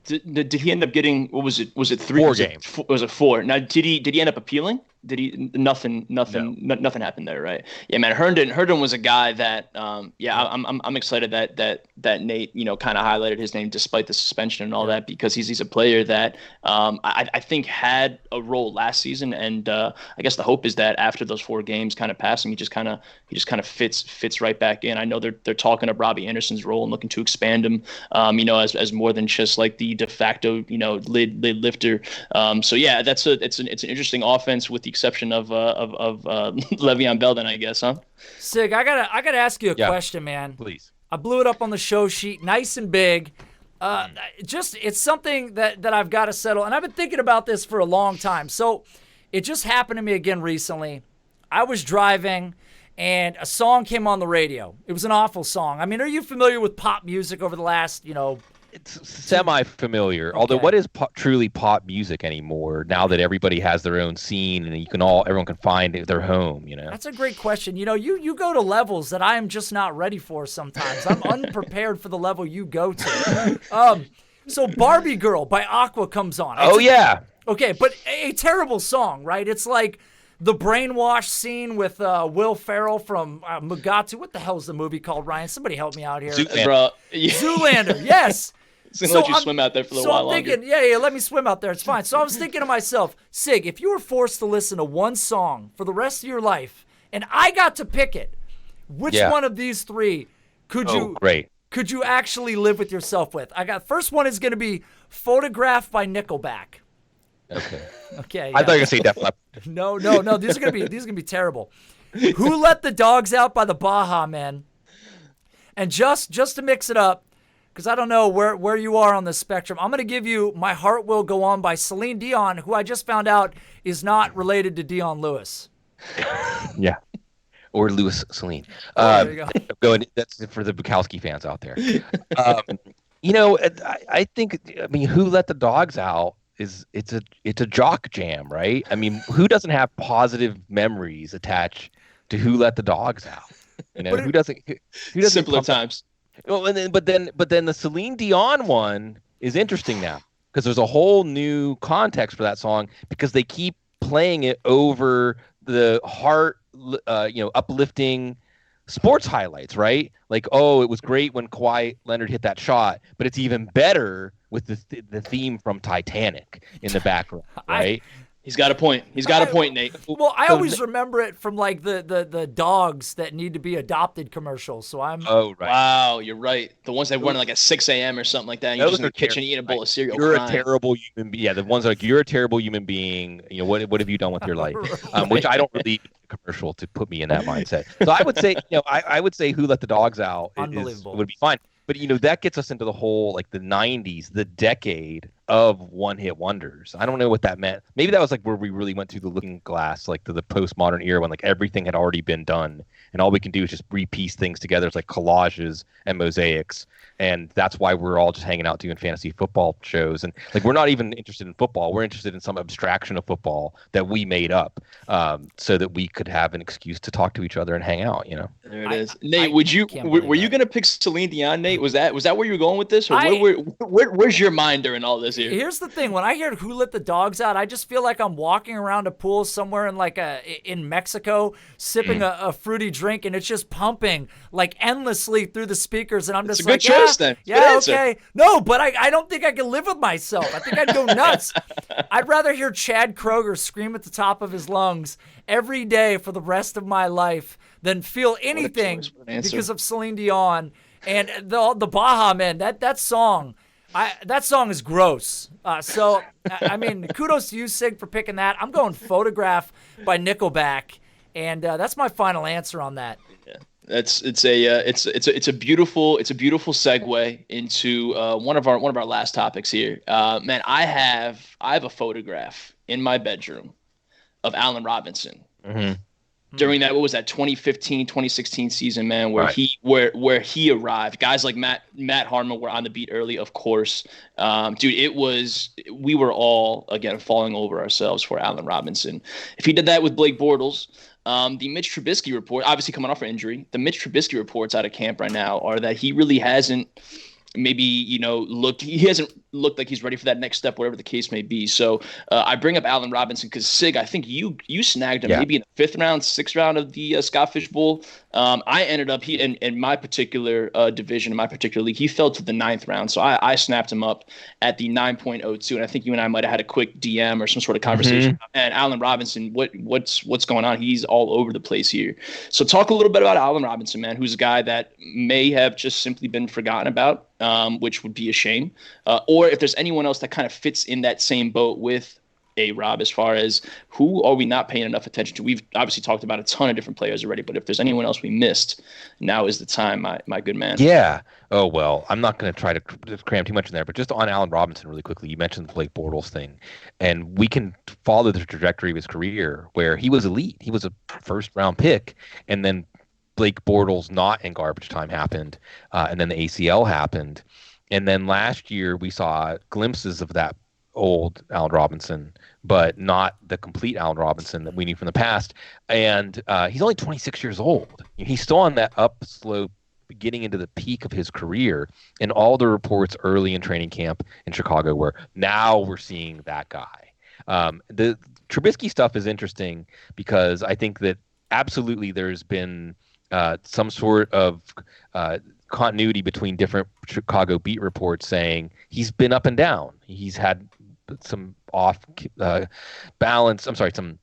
Did he end up getting, what was it? Was it 3? 4 games. Was it 4? Now, did he end up appealing? Nothing happened there, right? Yeah, man. Herndon was a guy that, I'm excited that Nate, kind of highlighted his name despite the suspension and all that, because he's a player that I think had a role last season, and I guess the hope is that after those 4 games kind of pass him, he just kind of fits right back in. I know they're talking of Robbie Anderson's role and looking to expand him, as more than just like the de facto, lid lifter. So yeah, it's an interesting offense with the exception of Le'Veon Bell, then, I guess, huh? Sig, I gotta ask you a question, man. Please. I blew it up on the show sheet, nice and big. It's something that I've got to settle, and I've been thinking about this for a long time. So it just happened to me again recently. I was driving, and a song came on the radio. It was an awful song. I mean, are you familiar with pop music over the last, It's semi-familiar, Okay. although what is truly pop music anymore now that everybody has their own scene and everyone can find their home, That's a great question. You go to levels that I am just not ready for sometimes. I'm unprepared for the level you go to. So Barbie Girl by Aqua comes on. Yeah. Okay, but a terrible song, right? It's like the brainwash scene with Will Ferrell from Mugatu. What the hell is the movie called, Ryan? Somebody help me out here. Bro. Zoolander, yes. It's going to let you swim out there for a little while I'm thinking, yeah, let me swim out there. It's fine. So I was thinking to myself, Sig, if you were forced to listen to one song for the rest of your life, and I got to pick it, which one of these 3 could you actually live with yourself with? First one is going to be Photograph by Nickelback. Okay. I thought you were going to say Def Leppard. No. These are gonna be terrible. Who Let the Dogs Out by the Baha Men. And just to mix it up, because I don't know where you are on the spectrum, I'm gonna give you My Heart Will Go On by Celine Dion, who I just found out is not related to Dion Lewis. Yeah. Or Louis Celine. There you go. That's for the Bukowski fans out there. I think, Who Let the Dogs Out it's a jock jam, right? I mean, who doesn't have positive memories attached to Who Let the Dogs Out? Who doesn't simpler times. Well, but then the Celine Dion one is interesting now because there's a whole new context for that song because they keep playing it over the heart, uplifting sports highlights, right? Like, oh, it was great when Kawhi Leonard hit that shot, but it's even better with the theme from Titanic in the background, right? He's got a point. Nate. Well, I always remember it from like the dogs that need to be adopted commercials. So I'm. Oh, right. Wow, you're right. The ones that run at like at 6 a.m. or something like that. And you're just in the kitchen eating a bowl of cereal. You're a terrible human being. Yeah, the ones like you're a terrible human being. What have you done with your life? Which I don't really need a commercial to put me in that mindset. So I would say, I would say Who Let the Dogs Out would be fine. But, that gets us into the whole, like, the 90s, the decade of one-hit wonders. I don't know what that meant. Maybe that was, like, where we really went through the looking glass, like, the postmodern era when, like, everything had already been done. And all we can do is just repiece things together. It's like collages and mosaics. And that's why we're all just hanging out doing fantasy football shows. And, like, we're not even interested in football. We're interested in some abstraction of football that we made up so that we could have an excuse to talk to each other and hang out, There it is. Nate, were you going to pick Celine Dion, Nate? Was that where you were going with this? Or where's your mind during all this here? Here's the thing. When I hear Who Let the Dogs Out, I just feel like I'm walking around a pool somewhere in Mexico, sipping a fruity drink, and it's just pumping like endlessly through the speakers. And I'm just like, yeah, okay. No, but I don't think I can live with myself. I think I'd go nuts. I'd rather hear Chad Kroeger scream at the top of his lungs every day for the rest of my life than feel anything because of Celine Dion. And the Baha Men, that song is gross. So I mean, kudos to you, Sig, for picking that. I'm going Photograph by Nickelback, and that's my final answer on that. Yeah, it's a beautiful segue into one of our last topics here. Man, I have a photograph in my bedroom of Allen Robinson. Mm-hmm. during that, what was that, 2015, 2016 season, man, where Right. where he arrived. Guys like Matt Harmon were on the beat early, of course. Dude, we were all, again, falling over ourselves for Allen Robinson. If he did that with Blake Bortles, the Mitch Trubisky report, obviously coming off an injury, the Mitch Trubisky reports out of camp right now are that he really hasn't he hasn't looked like he's ready for that next step, whatever the case may be. So I bring up Allen Robinson because, Sig, I think you snagged him maybe in the 5th round, 6th round of the Scott Fish Bowl. I ended up, in my particular division, in my particular league, he fell to the 9th round. So I snapped him up at the 9.02. And I think you and I might have had a quick DM or some sort of conversation. And Allen Robinson, what's going on? He's all over the place here. So talk a little bit about Allen Robinson, man, who's a guy that may have just simply been forgotten about. Which would be a shame. Or if there's anyone else that kind of fits in that same boat with A-Rob, as far as who are we not paying enough attention to? We've obviously talked about a ton of different players already, but if there's anyone else we missed, now is the time, my good man. Yeah. Oh, well, I'm not going to try to cram too much in there, but just on Allen Robinson really quickly, you mentioned the Blake Bortles thing, and we can follow the trajectory of his career where he was elite. He was a first-round pick, and then Blake Bortles not in garbage time happened, and then the ACL happened. And then last year we saw glimpses of that old Allen Robinson, but not the complete Allen Robinson that we knew from the past. And he's only 26 years old. He's still on that upslope, getting into the peak of his career. And all the reports early in training camp in Chicago were, now we're seeing that guy. The Trubisky stuff is interesting because I think that absolutely there's been some sort of continuity between different Chicago beat reports saying he's been up and down. He's had some off balance. I'm sorry, some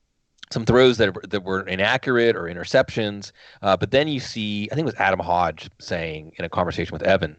throws that were inaccurate or interceptions. But then you see, I think it was Adam Hodge saying in a conversation with Evan,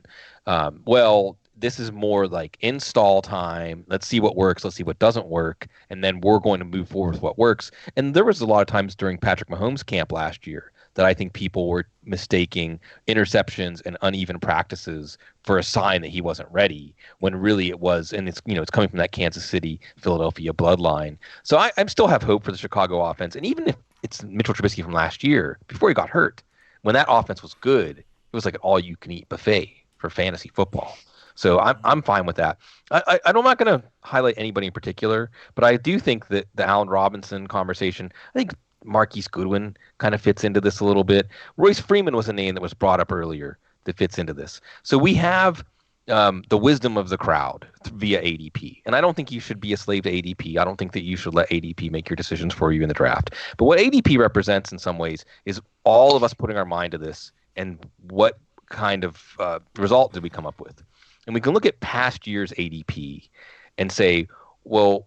well, this is more like install time. Let's see what works. Let's see what doesn't work. And then we're going to move forward with what works. And there was a lot of times during Patrick Mahomes' camp last year that I think people were mistaking interceptions and uneven practices for a sign that he wasn't ready, when really it was. And it's coming from that Kansas City, Philadelphia bloodline. So I still have hope for the Chicago offense. And even if it's Mitchell Trubisky from last year, before he got hurt, when that offense was good, it was like an all-you-can-eat buffet for fantasy football. So I'm fine with that. I'm not going to highlight anybody in particular, but I do think that the Allen Robinson conversation, I think Marquise Goodwin kind of fits into this a little bit. Royce Freeman was a name that was brought up earlier that fits into this. So we have the wisdom of the crowd via ADP. And I don't think you should be a slave to ADP. I don't think that you should let ADP make your decisions for you in the draft. But what ADP represents in some ways is all of us putting our mind to this and what kind of result did we come up with. And we can look at past year's ADP and say, well,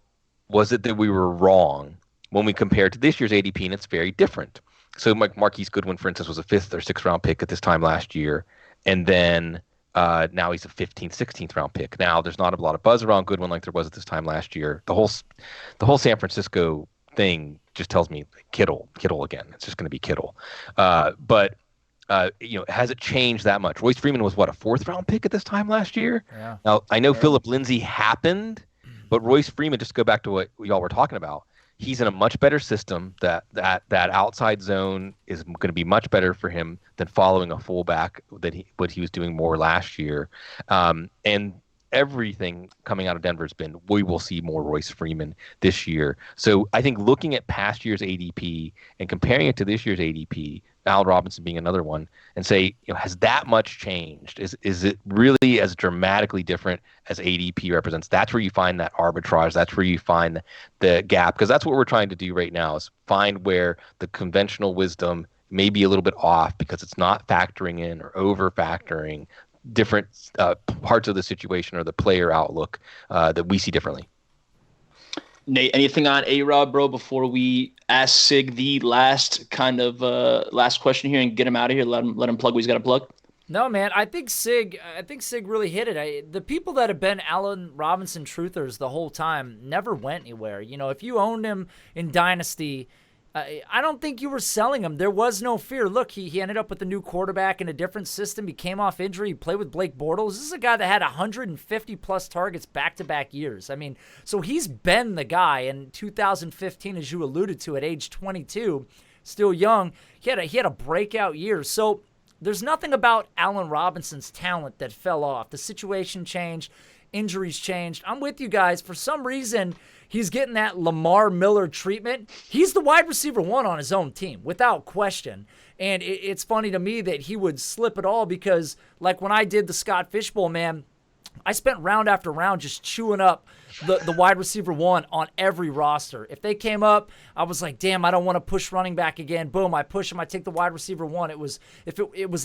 was it that we were wrong when we compare to this year's ADP, and it's very different. So Marquise Goodwin, for instance, was a 5th or 6th round pick at this time last year, and then now he's a 15th, 16th round pick. Now there's not a lot of buzz around Goodwin like there was at this time last year. The whole San Francisco thing just tells me Kittle again. It's just going to be Kittle. But has it changed that much? Royce Freeman was a 4th round pick at this time last year. Yeah. Now I know Phillip Lindsay happened, but Royce Freeman, just to go back to what y'all were talking about, he's in a much better system. That outside zone is going to be much better for him than following a fullback what he was doing more last year. And everything coming out of Denver has been, we will see more Royce Freeman this year. So I think looking at past year's ADP and comparing it to this year's ADP, Allen Robinson being another one, and say, has that much changed? Is it really as dramatically different as ADP represents? That's where you find that arbitrage. That's where you find the gap, because that's what we're trying to do right now, is find where the conventional wisdom may be a little bit off because it's not factoring in or over factoring different parts of the situation or the player outlook that we see differently. Nate, anything on A-Rob, bro, before we ask Sig the last question here and get him out of here? Let him plug what he's got to plug. No, man, I think Sig really hit it. The people that have been Allen Robinson truthers the whole time never went anywhere. If you owned him in Dynasty, I don't think you were selling him. There was no fear. Look, he ended up with a new quarterback in a different system. He came off injury. He played with Blake Bortles. This is a guy that had 150-plus targets back-to-back years. I mean, so he's been the guy. In 2015, as you alluded to, at age 22, still young. He had a breakout year. So there's nothing about Allen Robinson's talent that fell off. The situation changed. Injuries changed. I'm with you guys. For some reason, he's getting that Lamar Miller treatment. He's the wide receiver 1 on his own team, without question. And it's funny to me that he would slip it all because, like when I did the Scott Fishbowl, man, I spent round after round just chewing up the wide receiver 1 on every roster. If they came up, I was like, damn, I don't want to push running back again. Boom, I push him. I take the wide receiver 1. It was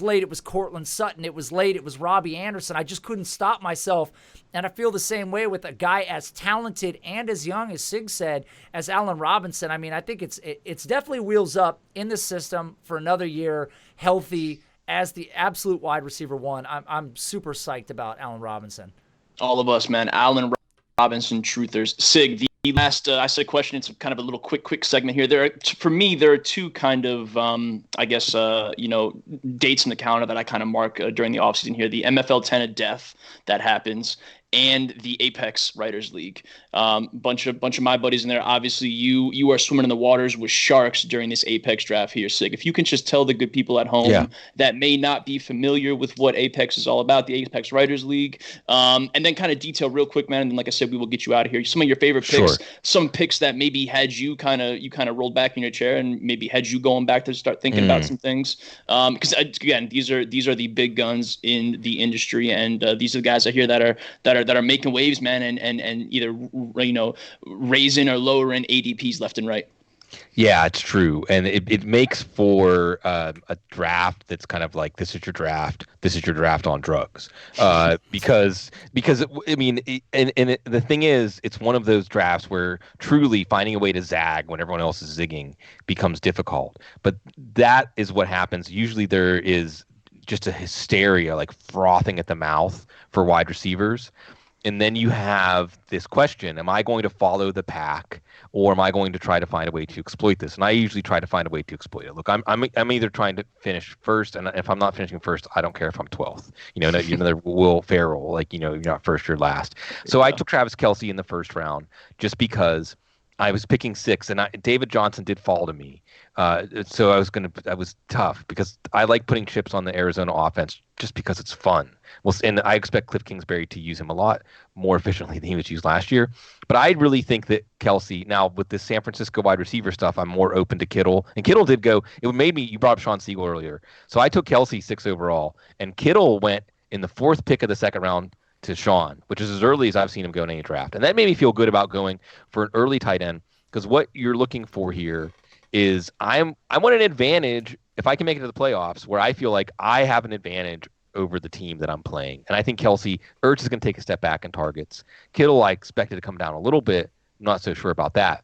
late, it was Cortland Sutton. It was late, it was Robbie Anderson. I just couldn't stop myself. And I feel the same way with a guy as talented and as young, as Sig said, as Allen Robinson. I mean, I think it's definitely wheels up in the system for another year, healthy, as the absolute wide receiver 1. I'm super psyched about Allen Robinson. All of us, man. Allen Robinson truthers. Sig, the last I said question. It's kind of a little quick segment here. For me, there are two kind of dates in the calendar that I kind of mark during the offseason here. The MFL 10 of death that happens, and the Apex Writers League. Bunch of my buddies in there. Obviously, you are swimming in the waters with sharks during this Apex draft here, Sig. If you can just tell the good people at home that may not be familiar with what Apex is all about, the Apex Writers League, and then kind of detail real quick, man. And then, like I said, we will get you out of here. Some of your favorite picks, some picks that maybe had you kind of rolled back in your chair and maybe had you going back to start thinking about some things. Because again, these are the big guns in the industry, and these are the guys I hear that are making waves, man, and either raising or lowering ADPs left and right. Yeah, it's true, and it makes for a draft that's kind of like, this is your draft on drugs, because the thing is, it's one of those drafts where truly finding a way to zag when everyone else is zigging becomes difficult. But that is what happens. Usually there is just a hysteria, like frothing at the mouth for wide receivers. And then you have this question: am I going to follow the pack, or am I going to try to find a way to exploit this? And I usually try to find a way to exploit it. Look, I'm either trying to finish first, and if I'm not finishing first, I don't care if I'm 12th. You're another Will Ferrell, you're not first, you're last. So I took Travis Kelce in the first round just because I was picking 6, and David Johnson did fall to me. So I was tough because I like putting chips on the Arizona offense just because it's fun. Well, and I expect Cliff Kingsbury to use him a lot more efficiently than he was used last year. But I really think that Kelce, now with this San Francisco wide receiver stuff, I'm more open to Kittle. And Kittle did go. It made me. You brought up Sean Siegel earlier, so I took Kelce 6 overall, and Kittle went in the 4th pick of the second round to Sean, which is as early as I've seen him go in any draft, and that made me feel good about going for an early tight end, because what you're looking for here is I want an advantage if I can make it to the playoffs, where I feel like I have an advantage over the team that I'm playing. And I think Ertz is going to take a step back in targets. Kittle, I expected to come down a little bit. I'm not so sure about that.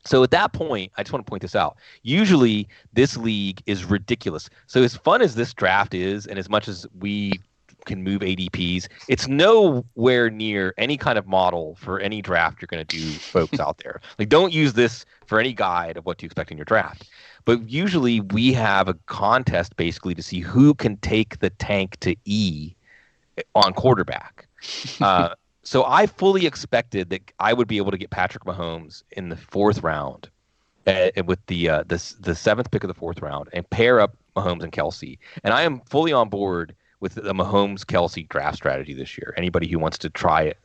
So at that point, I just want to point this out. Usually this league is ridiculous. So as fun as this draft is, and as much as we can move ADPs, it's nowhere near any kind of model for any draft you're going to do, folks out there. Don't use this for any guide of what to expect in your draft. But usually we have a contest basically to see who can take the tank to E on quarterback. So I fully expected that I would be able to get Patrick Mahomes in the 4th round with the 7th pick of the 4th round and pair up Mahomes and Kelce. And I am fully on board with the Mahomes-Kelce draft strategy this year. Anybody who wants to try it,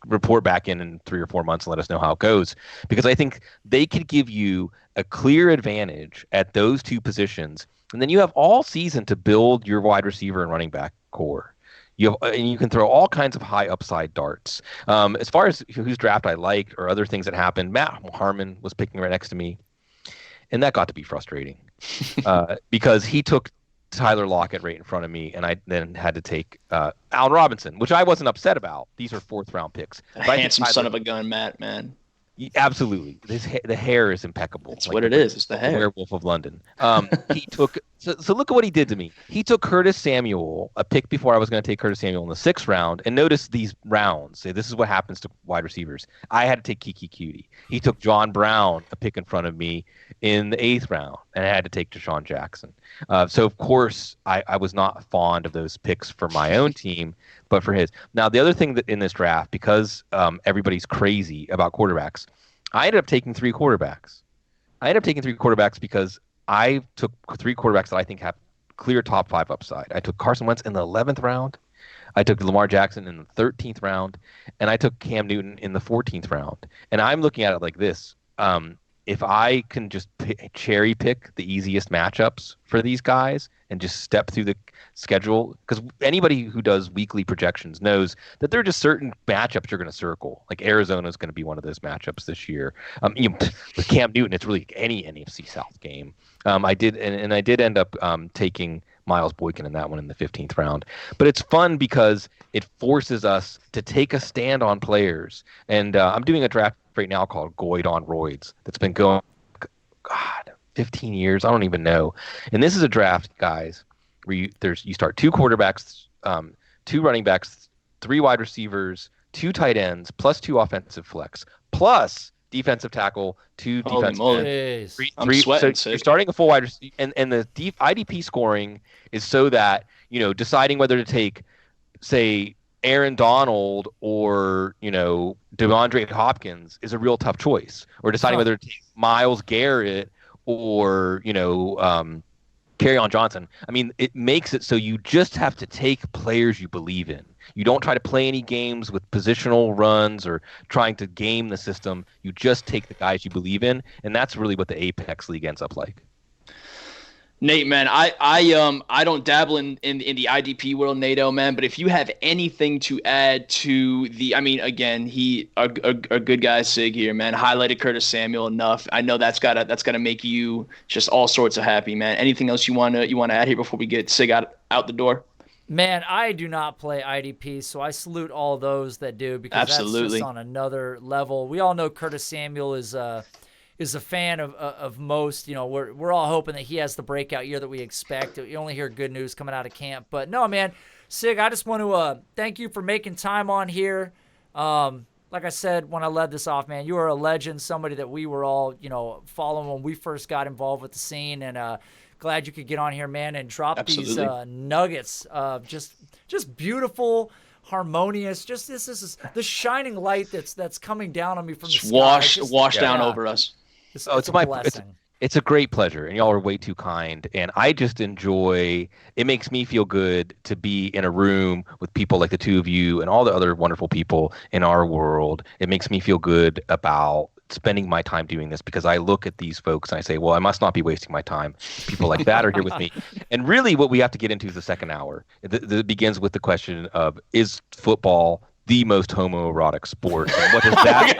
report back in 3 or 4 months and let us know how it goes. Because I think they could give you a clear advantage at those two positions. And then you have all season to build your wide receiver and running back core. And you can throw all kinds of high upside darts. As far as whose draft I liked or other things that happened, Matt Harmon was picking right next to me. And that got to be frustrating because he took Tyler Lockett right in front of me, and I then had to take Allen Robinson, which I wasn't upset about. These are 4th round picks. A handsome son of a gun, Matt, man. Absolutely. The hair is impeccable. That's what it is. It's the hair. The Werewolf of London. He took so look at what he did to me. He took Curtis Samuel, a pick before I was going to take Curtis Samuel in the 6th round. And notice these rounds. This is what happens to wide receivers. I had to take Kiki Cutie. He took John Brown, a pick in front of me, in the 8th round, and I had to take Deshaun Jackson. So of course I was not fond of those picks for my own team, but for his. Now the other thing that in this draft, because everybody's crazy about quarterbacks, I ended up taking 3 quarterbacks. Because I took 3 quarterbacks that I think have clear top 5 upside. I took Carson Wentz in the 11th round. I took Lamar Jackson in the 13th round, and I took Cam Newton in the 14th round. And I'm looking at it like this. If I can just cherry pick the easiest matchups for these guys and just step through the schedule, because anybody who does weekly projections knows that there are just certain matchups you're going to circle. Like Arizona is going to be one of those matchups this year. With Cam Newton, it's really any NFC South game. I did end up taking Miles Boykin in that one in the 15th round. But it's fun because it forces us to take a stand on players. And I'm doing a draft right now called Goyd on Roids that's been going, 15 years. I don't even know. And this is a draft, guys, where you start 2 quarterbacks, 2 running backs, 3 wide receivers, 2 tight ends, plus 2 offensive flex, plus defensive tackle, 2 defensive ends. I'm sweating. So you're starting a full wide receiver, and the IDP scoring is so that, deciding whether to take, say, Aaron Donald or, DeAndre Hopkins is a real tough choice, or deciding whether to take Myles Garrett or, Kerryon Johnson. I mean, it makes it so you just have to take players you believe in. You don't try to play any games with positional runs or trying to game the system. You just take the guys you believe in, and that's really what the Apex League ends up like. Nate, man, I don't dabble in the IDP world, NATO, man. But if you have anything to add to again, a good guy, Sig here, man. Highlighted Curtis Samuel enough. I know that's gotta make you just all sorts of happy, man. Anything else you wanna add here before we get Sig out the door? Man, I do not play IDP, so I salute all those that do, because Absolutely. That's just on another level. We all know Curtis Samuel is a fan of most. We're all hoping that he has the breakout year that we expect. You only hear good news coming out of camp. But no, man, Sig, I just want to thank you for making time on here. Like I said when I led this off, man, you are a legend, somebody that we were all, following when we first got involved with the scene, and glad you could get on here, man, and drop Absolutely. these nuggets of just beautiful, harmonious. Just this is the shining light that's coming down on me from the sky. Wash down over us. It's a blessing. It's a great pleasure, and y'all are way too kind. And I just enjoy. It makes me feel good to be in a room with people like the two of you and all the other wonderful people in our world. It makes me feel good about spending my time doing this, because I look at these folks and I say, well, I must not be wasting my time. People like that are here with me. And really what we have to get into is the second hour. It begins with the question of, is football the most homoerotic sport? And what does that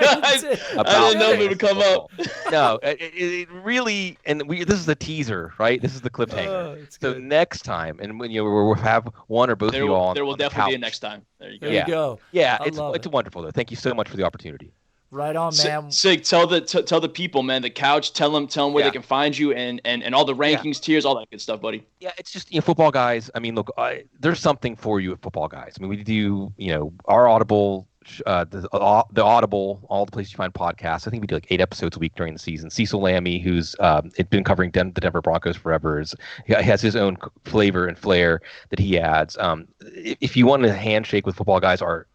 about? I didn't know it would come up. No, it really, and this is the teaser, right? This is the cliffhanger. So next time, and when we'll have one or both of you all on there will on the definitely be a couch. next time. There you go. There you go. Yeah, I it's love it. wonderful though. Thank you so much for the opportunity. Right on, man. Sig, tell the people, man, the couch, tell them where they can find you and all the rankings, tiers, all that good stuff, buddy. Yeah, it's just, football guys. I mean, look, there's something for you at Football Guys. I mean, we do, our Audible, the Audible, all the places you find podcasts. I think we do like 8 episodes a week during the season. Cecil Lammy, who's been covering the Denver Broncos forever, he has his own flavor and flair that he adds. If you want a handshake with Football Guys, our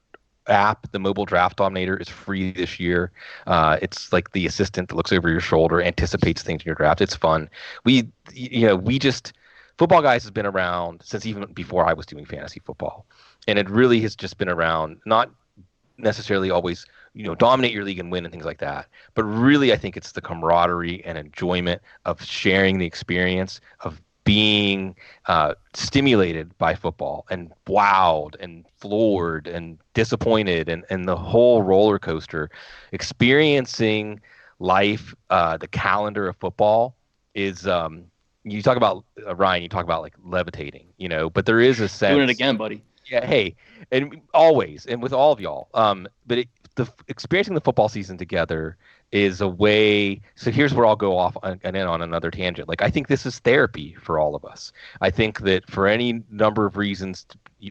app, the mobile draft dominator, is free this year. It's like the assistant that looks over your shoulder, anticipates things in your draft. It's fun. Football Guys has been around since even before I was doing fantasy football, and it really has just been around, not necessarily always dominate your league and win and things like that, but really I think it's the camaraderie and enjoyment of sharing the experience of being stimulated by football and wowed and floored and disappointed and the whole roller coaster. Experiencing life, the calendar of football is, you talk about, Ryan, you talk about like levitating, but there is a sense. Doing it again, buddy. Yeah, hey, and always, and with all of y'all. But experiencing the football season together is a way. So here's where I'll go off and in on another tangent. Like, I think this is therapy for all of us. I think that for any number of reasons,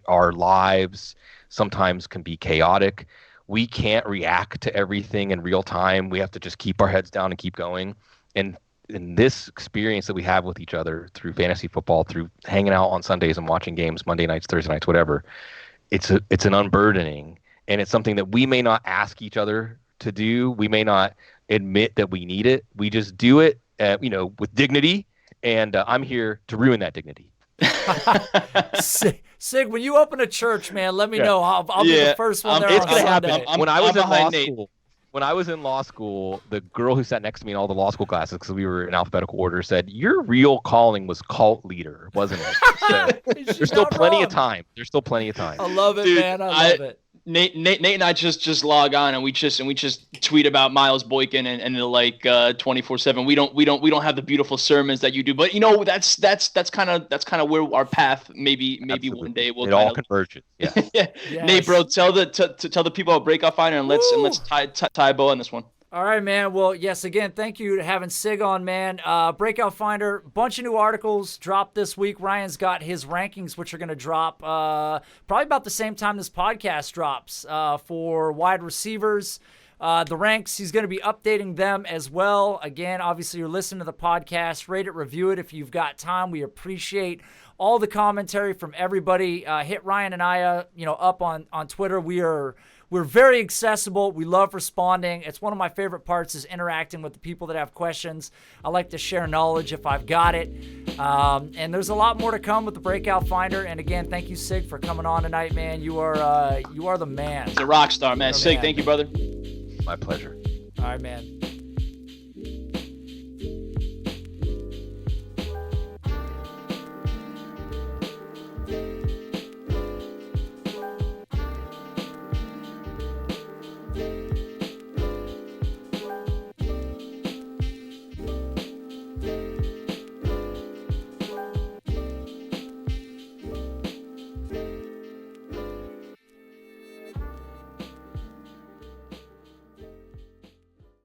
our lives sometimes can be chaotic. We can't react to everything in real time. We have to just keep our heads down and keep going. And in this experience that we have with each other through fantasy football, through hanging out on Sundays and watching games, Monday nights, Thursday nights, whatever, it's an unburdening. And it's something that we may not ask each other to do. We may not admit that we need it. We just do it, with dignity and I'm here to ruin that dignity. Sig, when you open a church, man, let me know. I'll be the first one there. It's on gonna Sunday. happen. When I was in law school, the girl who sat next to me in all the law school classes, because we were in alphabetical order, said, "Your real calling was cult leader, wasn't it?" So there's still plenty of time. There's still plenty of time. I love it, man. I love it. Nate and I just log on and we just tweet about Miles Boykin and like 24/7. We don't have the beautiful sermons that you do, but that's kind of where our path maybe Absolutely. One day will it all converges. Yeah. yeah. Yes. Nate, bro, tell the people about Breakout Finder and let's tie a bow on this one. All right, man. Well, yes, again, thank you to having Sig on, man. Breakout Finder, bunch of new articles dropped this week. Ryan's got his rankings, which are going to drop probably about the same time this podcast drops for wide receivers. The ranks, he's going to be updating them as well. Again, obviously, you're listening to the podcast. Rate it, review it if you've got time. We appreciate all the commentary from everybody. Hit Ryan and I, up on Twitter. We're very accessible. We love responding. It's one of my favorite parts is interacting with the people that have questions. I like to share knowledge if I've got it. And there's a lot more to come with the Breakout Finder. And again, thank you, Sig, for coming on tonight, man. You are the man. He's a rock star, man. Sig, thank you, brother. My pleasure. All right, man.